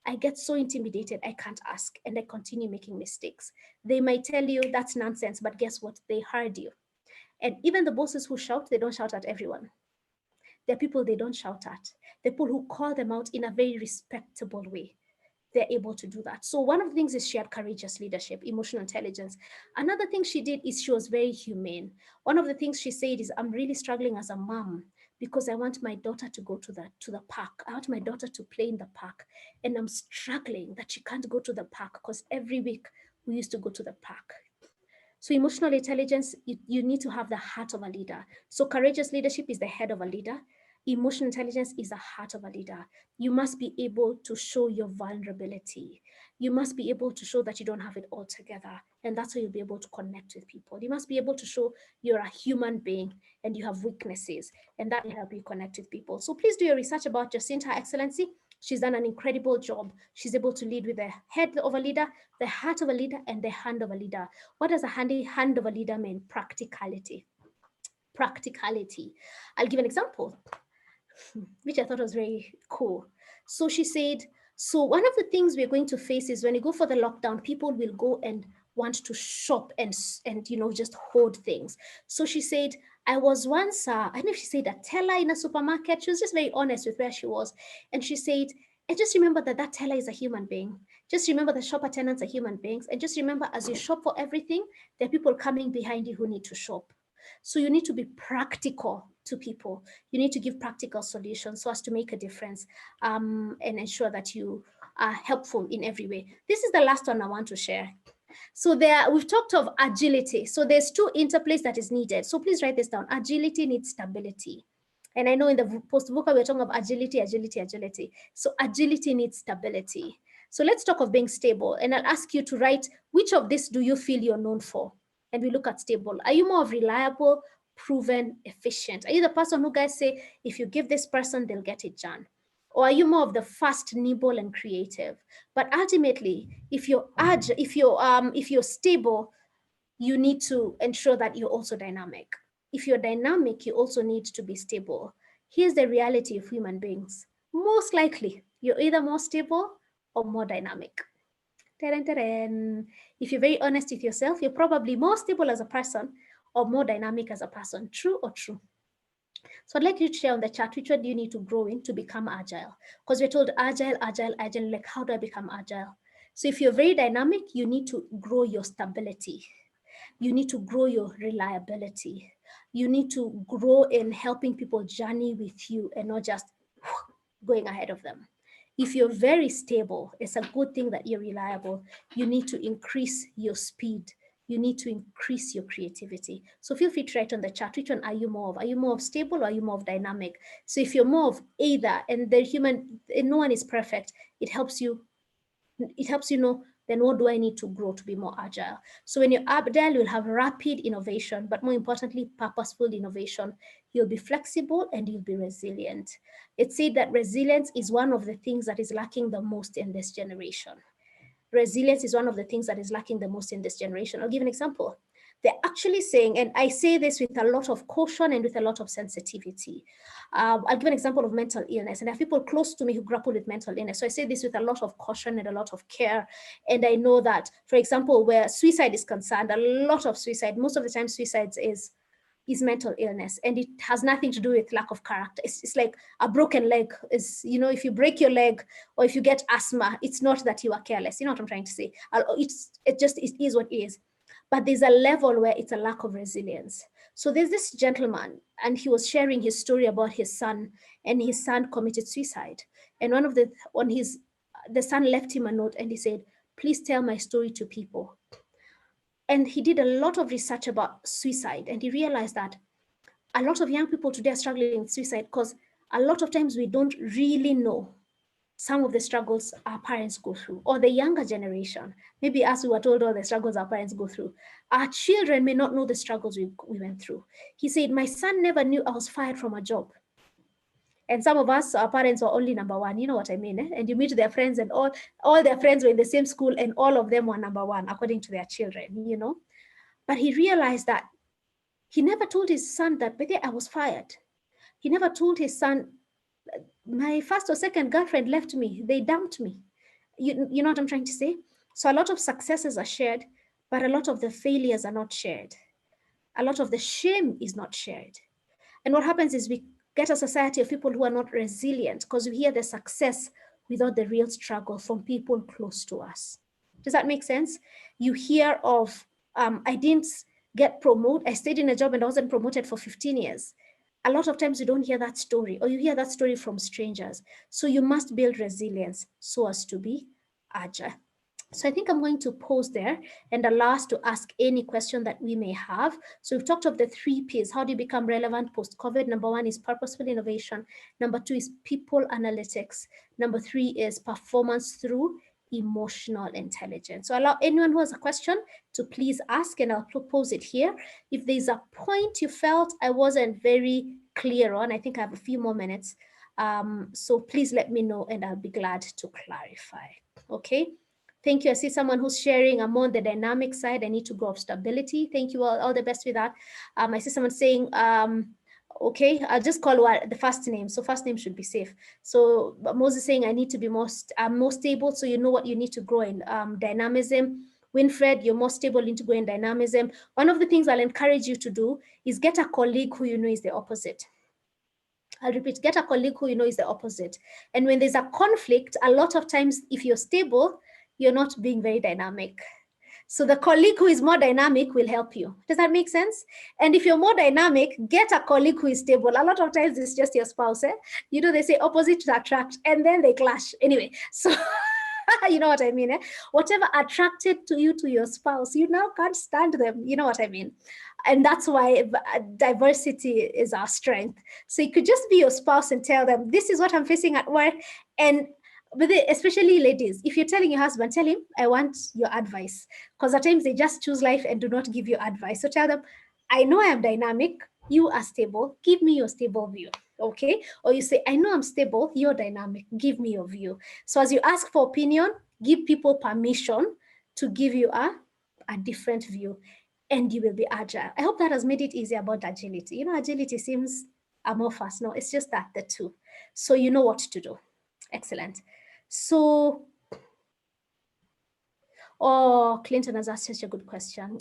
I get so intimidated, I can't ask, and I continue making mistakes. They might tell you that's nonsense, but guess what? They heard you. And even the bosses who shout, they don't shout at everyone. There are people they don't shout at. The people who call them out in a very respectable way. They're able to do that. So one of the things is she had courageous leadership, emotional intelligence. Another thing she did is she was very humane. One of the things she said is, I'm really struggling as a mom because I want my daughter to go to the park. I want my daughter to play in the park. And I'm struggling that she can't go to the park because every week we used to go to the park. So emotional intelligence, you need to have the heart of a leader. So courageous leadership is the head of a leader. Emotional intelligence is the heart of a leader. You must be able to show your vulnerability. You must be able to show that you don't have it all together. And that's how you'll be able to connect with people. You must be able to show you're a human being and you have weaknesses, and that will help you connect with people. So please do your research about Jacinta, Her Excellency. She's done an incredible job. She's able to lead with the head of a leader, the heart of a leader, and the hand of a leader. What does a hand of a leader mean? Practicality. Practicality. I'll give an example, which I thought was very cool. So she said, so one of the things we're going to face is when you go for the lockdown, people will go and want to shop and just hoard things. So she said, I was once, I don't know if she said a teller in a supermarket. She was just very honest with where she was. And she said, and just remember that teller is a human being. Just remember the shop attendants are human beings. And just remember, as you shop for everything, there are people coming behind you who need to shop. So you need to be practical to people. You need to give practical solutions so as to make a difference and ensure that you are helpful in every way. This is the last one I want to share. So we've talked of agility. So there's two interplays that is needed. So please write this down. Agility needs stability. And I know in the post-VUCA, we're talking of agility, agility, agility. So agility needs stability. So let's talk of being stable. And I'll ask you to write, which of this do you feel you're known for? And we look at stable. Are you more of reliable, proven, efficient? Are you the person who guys say, if you give this person, they'll get it done? Or are you more of the fast, nimble, and creative? But ultimately, if you're agile, if you're stable, you need to ensure that you're also dynamic. If you're dynamic, you also need to be stable. Here's the reality of human beings. Most likely, you're either more stable or more dynamic. If you're very honest with yourself, you're probably more stable as a person or more dynamic as a person. True or true? So I'd like you to share on the chat, which one do you need to grow in to become agile? Because we're told agile, agile, agile, like how do I become agile? So if you're very dynamic, you need to grow your stability. You need to grow your reliability. You need to grow in helping people journey with you and not just going ahead of them. If you're very stable, it's a good thing that you're reliable. You need to increase your speed. You need to increase your creativity. So feel free to write on the chat, which one are you more of? Are you more of stable or are you more of dynamic? So if you're more of either, and no one is perfect, it helps you know then what do I need to grow to be more agile? So when you're agile, you'll have rapid innovation, but more importantly, purposeful innovation. You'll be flexible and you'll be resilient. It's said that resilience is one of the things that is lacking the most in this generation. Resilience is one of the things that is lacking the most in this generation. I'll give an example. They're actually saying, and I say this with a lot of caution and with a lot of sensitivity. I'll give an example of mental illness, and there are people close to me who grapple with mental illness. So I say this with a lot of caution and a lot of care. And I know that, for example, where suicide is concerned, a lot of suicide, most of the time suicides is mental illness, and it has nothing to do with lack of character. It's like a broken leg is, you know, if you break your leg or if you get asthma, it's not that you are careless. You know what I'm trying to say? It is what it is. But there's a level where it's a lack of resilience. So there's this gentleman, and he was sharing his story about his son, and his son committed suicide. And the son left him a note, and he said, "Please tell my story to people." And he did a lot of research about suicide, and he realized that a lot of young people today are struggling with suicide because a lot of times we don't really know some of the struggles our parents go through, or the younger generation. Maybe us, we were told all the struggles our parents go through. Our children may not know the struggles we went through. He said, "My son never knew I was fired from a job." And some of us, our parents were only number one. You know what I mean? Eh? And you meet their friends, and all their friends were in the same school, and all of them were number one, according to their children, you know? But he realized that he never told his son that, "But I was fired." He never told his son, "My first or second girlfriend left me. They dumped me." You know what I'm trying to say? So a lot of successes are shared, but a lot of the failures are not shared. A lot of the shame is not shared. And what happens is we get a society of people who are not resilient because we hear the success without the real struggle from people close to us. Does that make sense? You hear of, I didn't get promoted. I stayed in a job and I wasn't promoted for 15 years. A lot of times you don't hear that story, or you hear that story from strangers. So you must build resilience so as to be agile. So I think I'm going to pause there and allow us to ask any question that we may have. So we've talked of the 3 Ps. How do you become relevant post-COVID? Number 1 is purposeful innovation. Number 2 is people analytics. Number 3 is performance through emotional intelligence. So allow anyone who has a question to please ask, and I'll propose it here. If there's a point you felt I wasn't very clear on, I think I have a few more minutes. So please let me know and I'll be glad to clarify. Okay. Thank you. I see someone who's sharing, I'm on the dynamic side. I need to grow up stability. Thank you all the best with that. I see someone saying, okay, I'll just call the first name. So first name should be safe. So Moses saying, I need to be more stable. So you know what you need to grow in dynamism. Winfred, you're more stable, need to grow in dynamism. One of the things I'll encourage you to do is get a colleague who you know is the opposite. I'll repeat, get a colleague who you know is the opposite. And when there's a conflict, a lot of times, if you're stable, you're not being very dynamic. So the colleague who is more dynamic will help you. Does that make sense? And if you're more dynamic, get a colleague who is stable. A lot of times it's just your spouse. Eh? You know, they say opposites attract, and then they clash. Anyway, so you know what I mean? Eh? Whatever attracted to you to your spouse, you now can't stand them. You know what I mean? And that's why diversity is our strength. So you could just be your spouse and tell them, this is what I'm facing at work. And especially ladies, if you're telling your husband, tell him, I want your advice. Because at times they just choose life and do not give you advice. So tell them, I know I am dynamic, you are stable, give me your stable view. Okay? Or you say, I know I'm stable, you're dynamic, give me your view. So as you ask for opinion, give people permission to give you a different view, and you will be agile. I hope that has made it easier about agility. You know, agility seems amorphous. No, it's just that the two. So you know what to do. Excellent. So, Clinton has asked such a good question.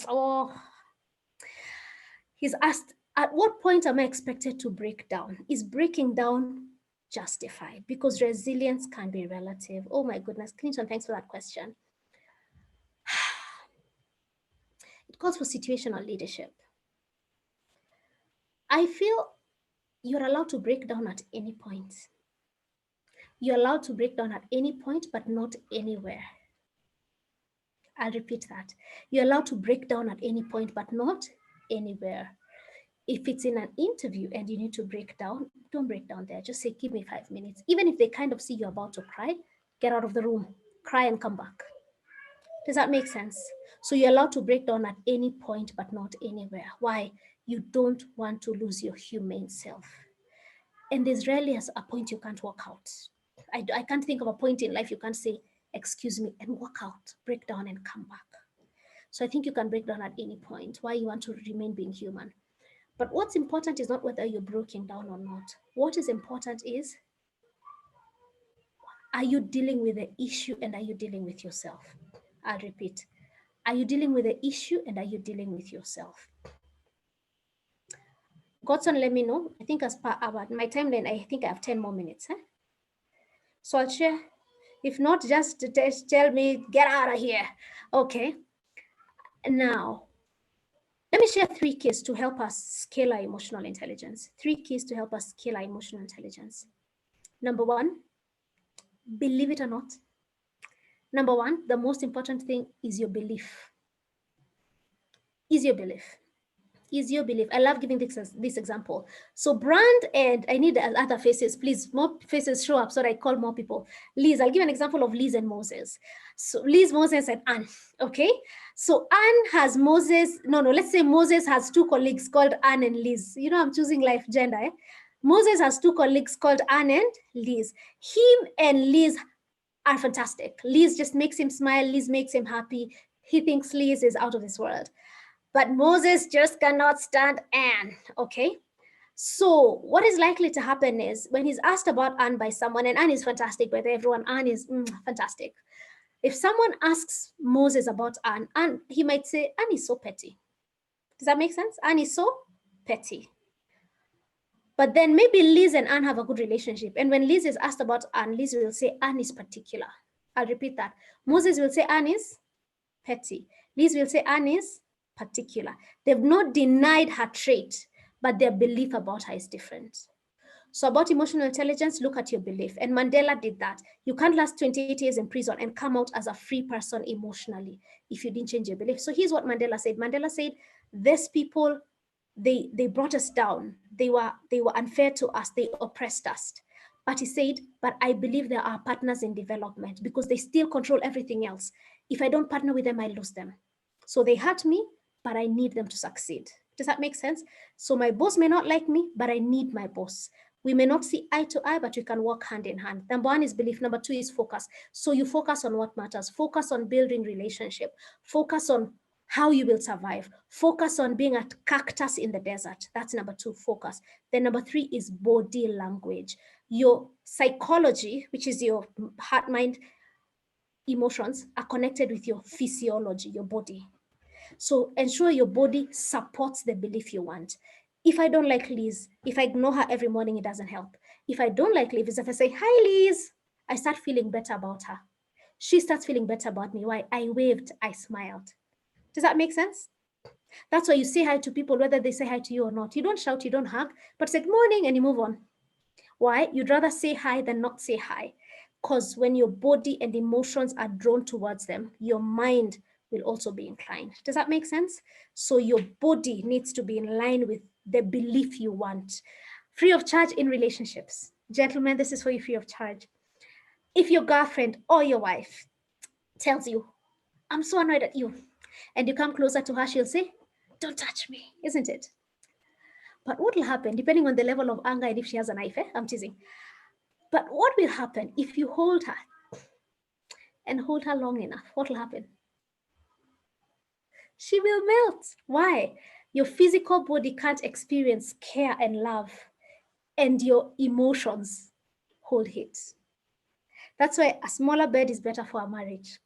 He's asked, at what point am I expected to break down? Is breaking down justified? Because resilience can be relative. Oh my goodness, Clinton, thanks for that question. It calls for situational leadership. I feel you're allowed to break down at any point. You're allowed to break down at any point, but not anywhere. I'll repeat that. You're allowed to break down at any point, but not anywhere. If it's in an interview and you need to break down, don't break down there. Just say, give me 5 minutes. Even if they kind of see you about to cry, get out of the room, cry and come back. Does that make sense? So you're allowed to break down at any point, but not anywhere. Why? You don't want to lose your humane self. And there's rarely a point you can't walk out. I can't think of a point in life you can't say, excuse me, and walk out, break down and come back. So I think you can break down at any point why you want to remain being human. But what's important is not whether you're breaking down or not. What is important is, are you dealing with the issue and are you dealing with yourself? I'll repeat. Are you dealing with the issue and are you dealing with yourself? Godson, let me know. I think as per my timeline, I think I have 10 more minutes. Huh? So I'll share. If not, just tell me, get out of here. Okay. Now, let me share 3 keys to help us scale our emotional intelligence. 3 keys to help us scale our emotional intelligence. Number 1, believe it or not. Number 1, the most important thing is your belief. Is your belief. Is your belief. I love giving this example. So Brand, and I need other faces, please, more faces show up so that I call more people. Liz, I'll give an example of Liz and Moses. So Liz, Moses, and Anne, okay? So Anne has Moses, let's say Moses has 2 colleagues called Anne and Liz. You know, I'm choosing life gender, eh? Moses has 2 colleagues called Anne and Liz. Him and Liz are fantastic. Liz just makes him smile. Liz makes him happy. He thinks Liz is out of this world. But Moses just cannot stand Anne, okay? So what is likely to happen is when he's asked about Anne by someone, and Anne is fantastic by everyone, Anne is fantastic. If someone asks Moses about Anne, he might say, Anne is so petty. Does that make sense? Anne is so petty. But then maybe Liz and Anne have a good relationship. And when Liz is asked about Anne, Liz will say, Anne is particular. I'll repeat that. Moses will say, Anne is petty. Liz will say, Anne is particular. They've not denied her trait, but their belief about her is different. So about emotional intelligence, look at your belief. And Mandela did that. You can't last 28 years in prison and come out as a free person emotionally if you didn't change your belief. So here's what Mandela said. Mandela said, these people, they brought us down. They were unfair to us. They oppressed us. But he said, but I believe there are partners in development because they still control everything else. If I don't partner with them, I lose them. So they hurt me, but I need them to succeed. Does that make sense? So my boss may not like me, but I need my boss. We may not see eye to eye, but we can work hand in hand. Number 1 is belief. Number 2 is focus. So you focus on what matters. Focus on building relationship. Focus on how you will survive. Focus on being a cactus in the desert. That's number 2, focus. Then number 3 is body language. Your psychology, which is your heart, mind, emotions, are connected with your physiology, your body. So ensure your body supports the belief you want. If I don't like Liz, if I ignore her every morning, it doesn't help. If I don't like Liz, if I say, hi, Liz, I start feeling better about her. She starts feeling better about me. Why? I waved, I smiled. Does that make sense? That's why you say hi to people, whether they say hi to you or not. You don't shout, you don't hug, but say good morning and you move on. Why? You'd rather say hi than not say hi. Because when your body and emotions are drawn towards them, your mind will also be inclined. Does that make sense? So your body needs to be in line with the belief you want. Free of charge in relationships. Gentlemen, this is for you free of charge. If your girlfriend or your wife tells you, I'm so annoyed at you, and you come closer to her, she'll say, don't touch me, isn't it? But what will happen, depending on the level of anger and if she has a knife, I'm teasing. But what will happen if you hold her and hold her long enough? What will happen? She will melt. Why? Your physical body can't experience care and love, and your emotions hold it. That's why a smaller bed is better for a marriage.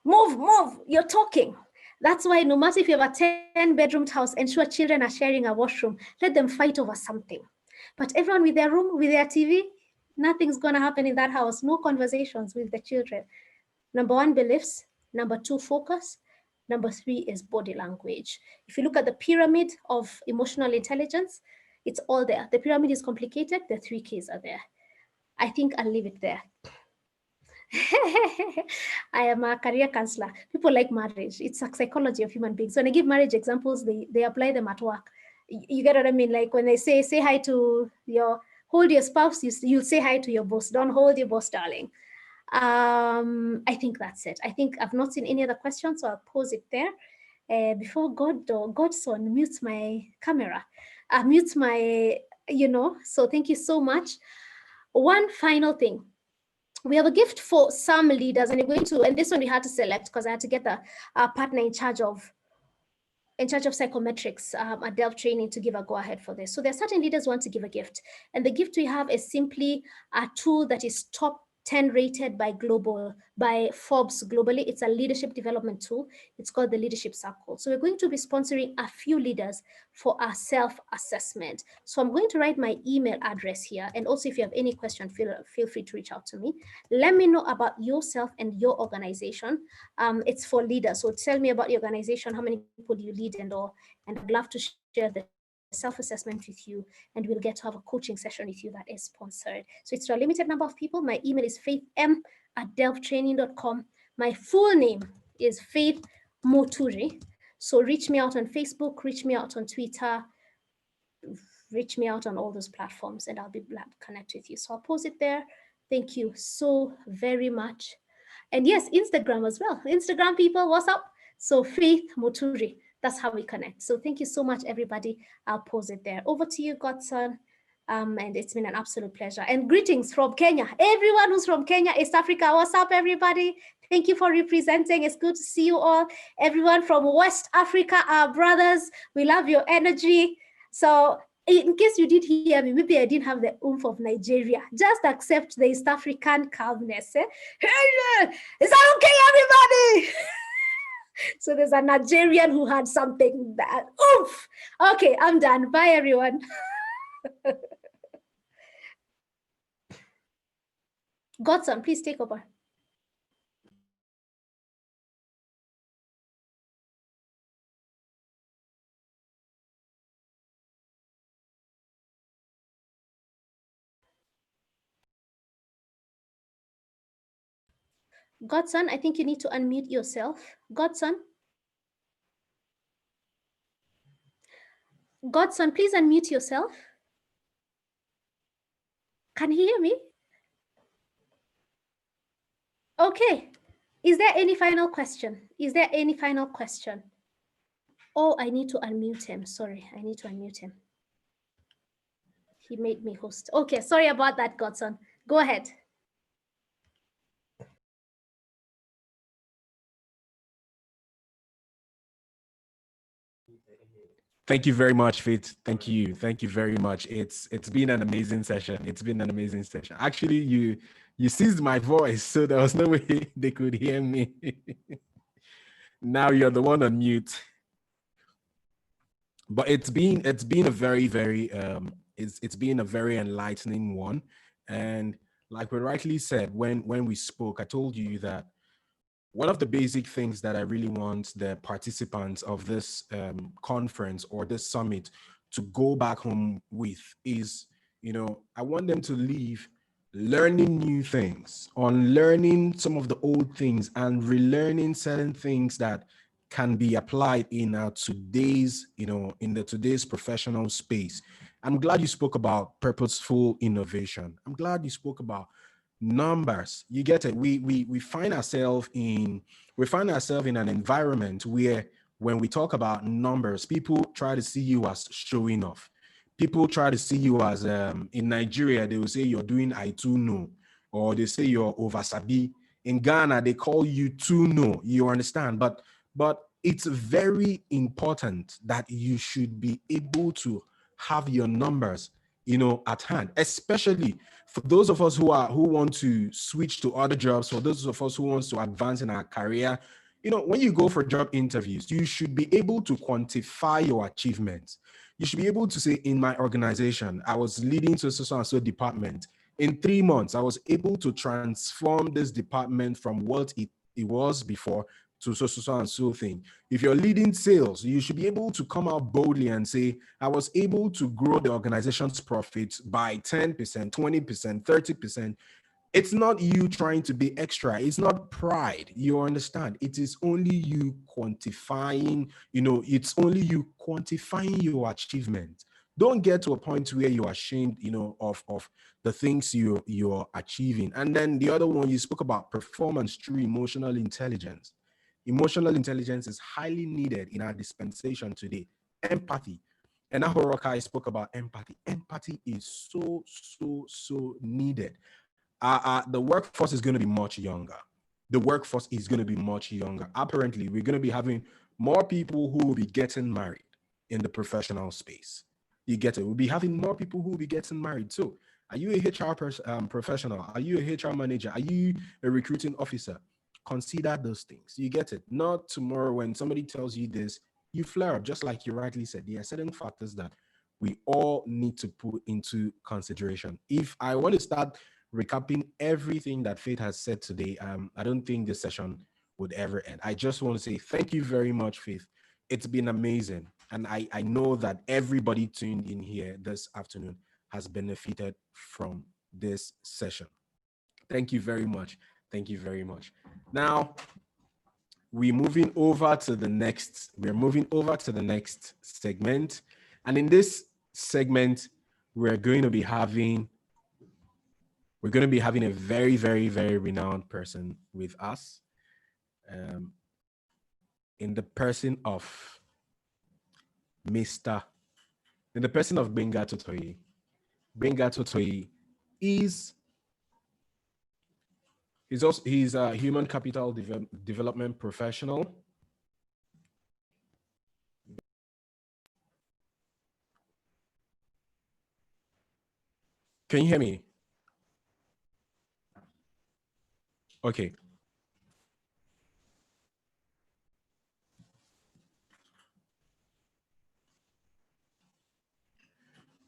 Move, you're talking. That's why no matter if you have a 10-bedroom house, ensure children are sharing a washroom. Let them fight over something. But everyone with their room, with their TV, nothing's going to happen in that house. No conversations with the children. Number 1, beliefs. Number 2, focus. Number 3 is body language. If you look at the pyramid of emotional intelligence, it's all there. The pyramid is complicated. The 3 keys are there. I think I'll leave it there. I am a career counselor. People like marriage. It's a psychology of human beings. When I give marriage examples, they apply them at work. You get what I mean? Like when they say hi to hold your spouse, you'll say hi to your boss. Don't hold your boss, darling. I think that's it. I think I've not seen any other questions, so I'll pause it there. Before Godson mutes my camera, mutes my, so thank you so much. One final thing. We have a gift for some leaders, and you're going to, and this one we had to select because I had to get the partner in charge of psychometrics at Delve Training to give a go-ahead for this. So there are certain leaders who want to give a gift, and the gift we have is simply a tool that is top 10 rated by Forbes globally. It's a leadership development tool. It's called the Leadership Circle. So we're going to be sponsoring a few leaders for our self-assessment. So I'm going to write my email address here. And also if you have any question, feel free to reach out to me. Let me know about yourself and your organization. It's for leaders. So tell me about your organization, how many people you lead and all, and I'd love to share the self-assessment with you, and we'll get to have a coaching session with you that is sponsored. So it's to a limited number of people. My email is faithm@delvetraining.com. My full name is Faith Muturi. So reach me out on Facebook, reach me out on Twitter, reach me out on all those platforms, and I'll be glad to connect with you. So I'll post it there. Thank you so very much. And yes, Instagram as well. Instagram people, what's up? So Faith Muturi. That's how we connect. So thank you so much, everybody. I'll pause it there. Over to you, Godson. And it's been an absolute pleasure. And greetings from Kenya. Everyone who's from Kenya, East Africa, what's up, everybody? Thank you for representing. It's good to see you all. Everyone from West Africa, our brothers, we love your energy. So in case you did hear me, maybe I didn't have the oomph of Nigeria. Just accept the East African calmness. Eh? Is that okay, everybody? So there's a Nigerian who had something that, oof. Okay, I'm done. Bye, everyone. Godson, please take over. Godson, I think you need to unmute yourself. Godson? Godson, please unmute yourself. Can you hear me? Okay. Is there any final question? Is there any final question? Oh, I need to unmute him. Sorry, I need to unmute him. He made me host. Okay, sorry about that, Godson. Go ahead. Thank you very much, Faith. Thank you very much. It's been an amazing session. Actually, you seized my voice, so there was no way they could hear me. Now you're the one on mute. But it's been a very it's been a very enlightening one. And like we rightly said when we spoke, I told you that one of the basic things that I really want the participants of this conference or this summit to go back home with is, I want them to leave learning new things, unlearning some of the old things and relearning certain things that can be applied in today's, in the today's professional space. I'm glad you spoke about purposeful innovation. I'm glad you spoke about numbers. You get it. We find ourselves in an environment where when we talk about numbers, people try to see you as showing off. People try to see you as in Nigeria, they will say you're doing I too know, or they say you're over sabi. In Ghana, they call you too know. You understand? But it's very important that you should be able to have your numbers, at hand, especially for those of us who want to switch to other jobs, for those of us who want to advance in our career. When you go for job interviews, you should be able to quantify your achievements. You should be able to say, in my organization, I was leading to so and so department. In 3 months, I was able to transform this department from what it was before to so and so thing. If you're leading sales, you should be able to come out boldly and say, I was able to grow the organization's profits by 10%, 20%, 30%. It's not you trying to be extra. It's not pride. You understand? It is only you quantifying, it's only you quantifying your achievement. Don't get to a point where you're ashamed, of the things you're achieving. And then the other one, you spoke about performance through emotional intelligence. Emotional intelligence is highly needed in our dispensation today. Empathy. And Ahoroka spoke about empathy. Empathy is so needed. The workforce is going to be much younger. The workforce is going to be much younger. Apparently, we're going to be having more people who will be getting married in the professional space. You get it? We'll be having more people who will be getting married too. Are you a HR professional? Are you a HR manager? Are you a recruiting officer? Consider those things. You get it? Not tomorrow when somebody tells you this, you flare up, just like you rightly said. There are certain factors that we all need to put into consideration. If I want to start recapping everything that Faith has said today, I don't think this session would ever end. I just want to say thank you very much, Faith. It's been amazing. And I know that everybody tuned in here this afternoon has benefited from this session. Thank you very much. Thank you very much. Now, we're moving over to the next segment. And in this segment, we're going to be having a very, very, very renowned person with us, in the person of Benga Totoyi. Benga Totoyi he's a human capital development professional. Can you hear me? Okay.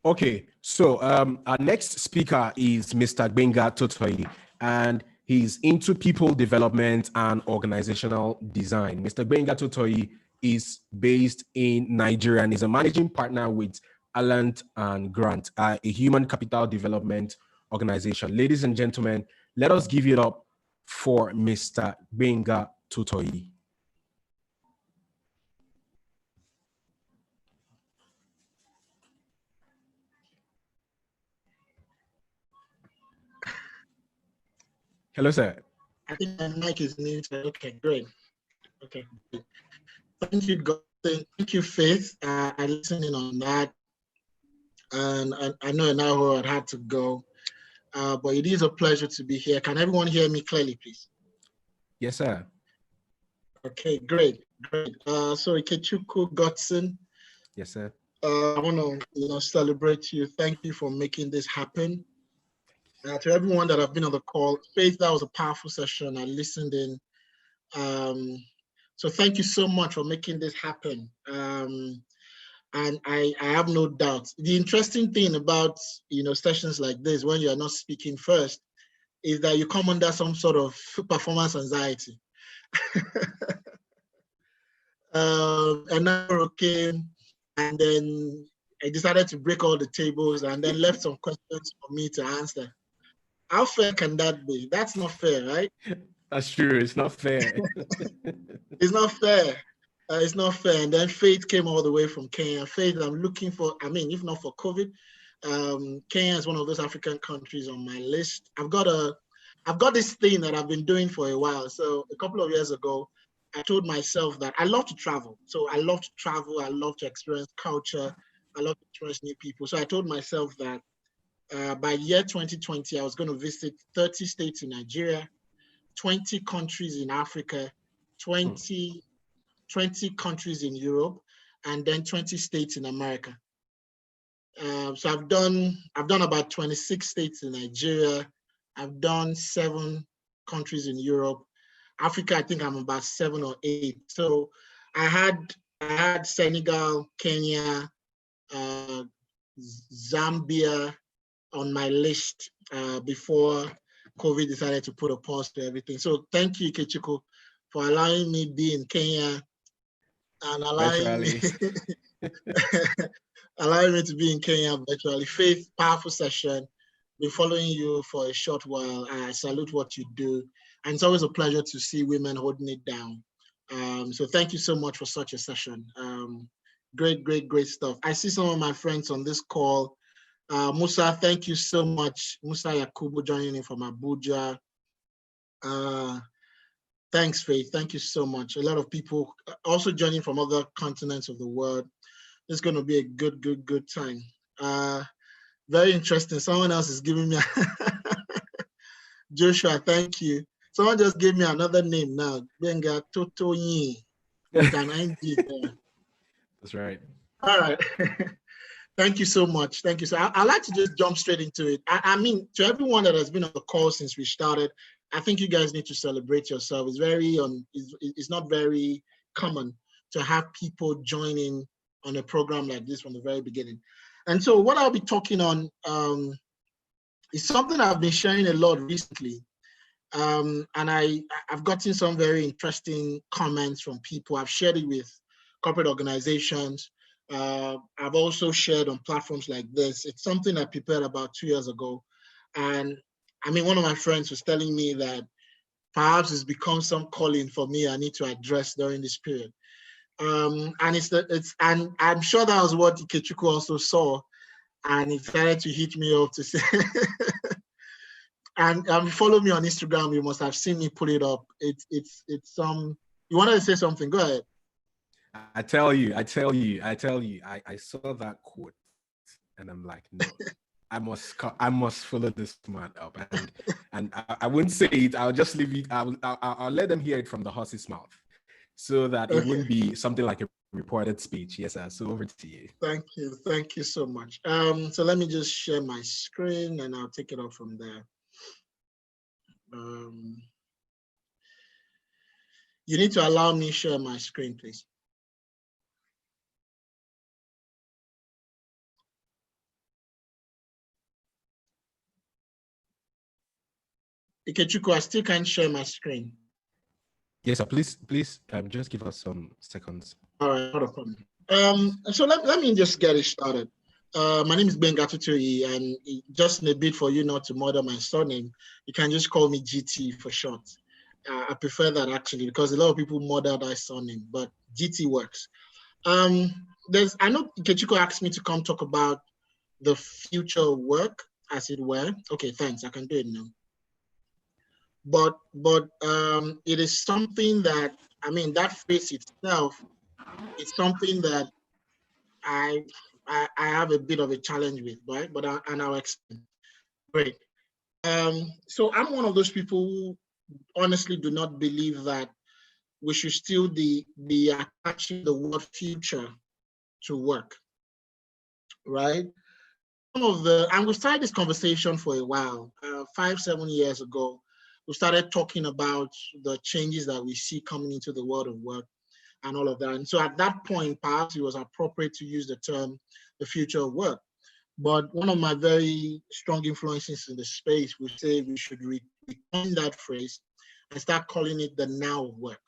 Okay, so our next speaker is Mr. Benga Totoyi, and he's into people development and organizational design. Mr. Benga Totoyi is based in Nigeria and is a managing partner with Allant and Grant, a human capital development organization. Ladies and gentlemen, let us give it up for Mr. Benga Totoyi. Hello, sir. I think my mic is muted. Okay, great. Okay. Thank you, God. Thank you, Faith. I listened in on that. And I know now I had to go. But it is a pleasure to be here. Can everyone hear me clearly, please? Yes, sir. Okay, great. So Ikechukwu Godson. Yes, sir. I want to celebrate you. Thank you for making this happen. To everyone that have been on the call, Faith, that was a powerful session. I listened in. So thank you so much for making this happen. And I have no doubt. The interesting thing about sessions like this, when you're not speaking first, is that you come under some sort of performance anxiety. And now came, and then I decided to break all the tables and then left some questions for me to answer. How fair can that be? That's not fair, right? That's true. It's not fair. It's not fair. It's not fair. And then Faith came all the way from Kenya. Faith, I'm looking for, if not for COVID, Kenya is one of those African countries on my list. I've got this thing that I've been doing for a while. So a couple of years ago, I told myself that I love to travel. So I love to travel. I love to experience culture. I love to experience new people. So I told myself that by year 2020, I was going to visit 30 states in Nigeria, 20 countries in Africa, 20 countries in Europe, and then 20 states in America. So I've done about 26 states in Nigeria. I've done 7 countries in Europe. Africa, I think I'm about 7 or 8. So I had Senegal, Kenya, Zambia on my list before COVID decided to put a pause to everything. So thank you, Ikechukwu, for allowing me to be in Kenya and allowing me to be in Kenya virtually. Faith, powerful session. Been following you for a short while. I salute what you do. And it's always a pleasure to see women holding it down. So thank you so much for such a session. Great, great, great stuff. I see some of my friends on this call. Musa, thank you so much. Musa Yakubu joining in from Abuja. Thanks, Faith. Thank you so much. A lot of people also joining from other continents of the world. It's going to be a good time. Very interesting. Someone else is giving me Joshua, thank you. Someone just gave me another name now. Benga Totoyi. That's right. All right. Thank you so much. Thank you. So I'd like to just jump straight into it. I mean, to everyone that has been on the call since we started, I think you guys need to celebrate yourself. It's very it's not very common to have people joining on a program like this from the very beginning. And so what I'll be talking on is something I've been sharing a lot recently. And I've gotten some very interesting comments from people. I've shared it with corporate organizations. I've also shared on platforms like this. It's something I prepared about 2 years ago. And I mean, one of my friends was telling me that perhaps it's become some calling for me I need to address during this period. And and I'm sure that was what Ikechukwu also saw, and he started to hit me up to say, and follow me on Instagram. You must have seen me pull it up. It's some. You wanted to say something? Go ahead. I tell you, I saw that quote, and I'm like, no, I must follow this man up, and I wouldn't say it. I'll just leave it. I'll let them hear it from the horse's mouth, so that it wouldn't be something like a reported speech. Yes, sir. So over to you. Thank you so much. So let me just share my screen, and I'll take it off from there. You need to allow me share my screen, please. Ikechukwu, I still can't share my screen. Yes, sir. Please, just give us some seconds. All right, not a problem. So let me just get it started. My name is Benga Tutoyi, and just in a bit for you not to murder my surname, you can just call me GT for short. I prefer that actually, because a lot of people murder that surname, but GT works. I know Ikechukwu asked me to come talk about the future of work, as it were. Okay, thanks. I can do it now. But it is something that, I mean, that phrase itself is something that I have a bit of a challenge with, right? But I'll explain. Great. So I'm one of those people who honestly do not believe that we should still be attaching the word future to work, right? And we started this conversation for a while, 5-7 years ago. We started talking about the changes that we see coming into the world of work and all of that. And so at that point, perhaps it was appropriate to use the term the future of work. But one of my very strong influences in the space would say we should retain that phrase and start calling it the now of work.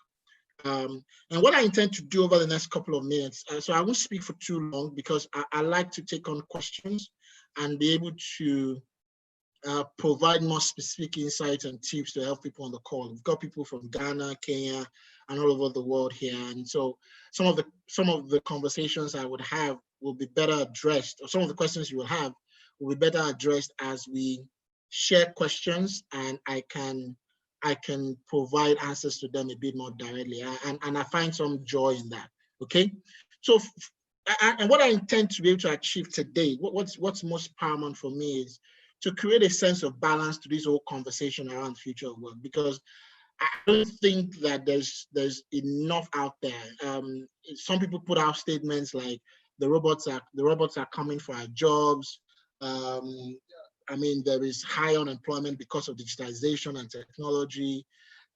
And what I intend to do over the next couple of minutes, so I won't speak for too long because I like to take on questions and be able to provide more specific insights and tips to help people on the call. We've got people from Ghana, Kenya, and all over the world here. And so some of the conversations I would have will be better addressed, or some of the questions you will have will be better addressed as we share questions, and I can provide answers to them a bit more directly. And I find some joy in that, okay? So, and what I intend to be able to achieve today, what's most paramount for me is to create a sense of balance to this whole conversation around future of work, because I don't think that there's enough out there. Some people put out statements like the robots are coming for our jobs. I mean, there is high unemployment because of digitization and technology,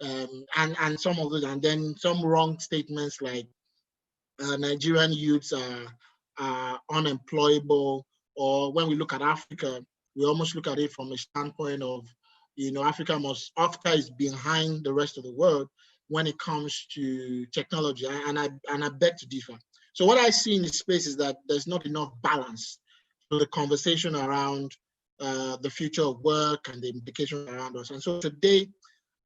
and some of those, and then some wrong statements like Nigerian youths are unemployable, or when we look at Africa, we almost look at it from a standpoint of, you know, Africa is behind the rest of the world when it comes to technology, and I beg to differ. So what I see in this space is that there's not enough balance to the conversation around the future of work and the implications around us. And so today,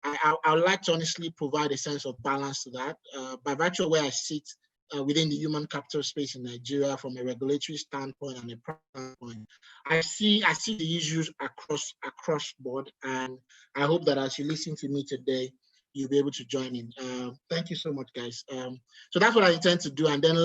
I would like to honestly provide a sense of balance to that. By virtue of where I sit within the human capital space in Nigeria from a regulatory standpoint and a product standpoint. I see the issues across board, and I hope that as you listen to me today, you'll be able to join in. Thank you so much, guys. So that's what I intend to do, and then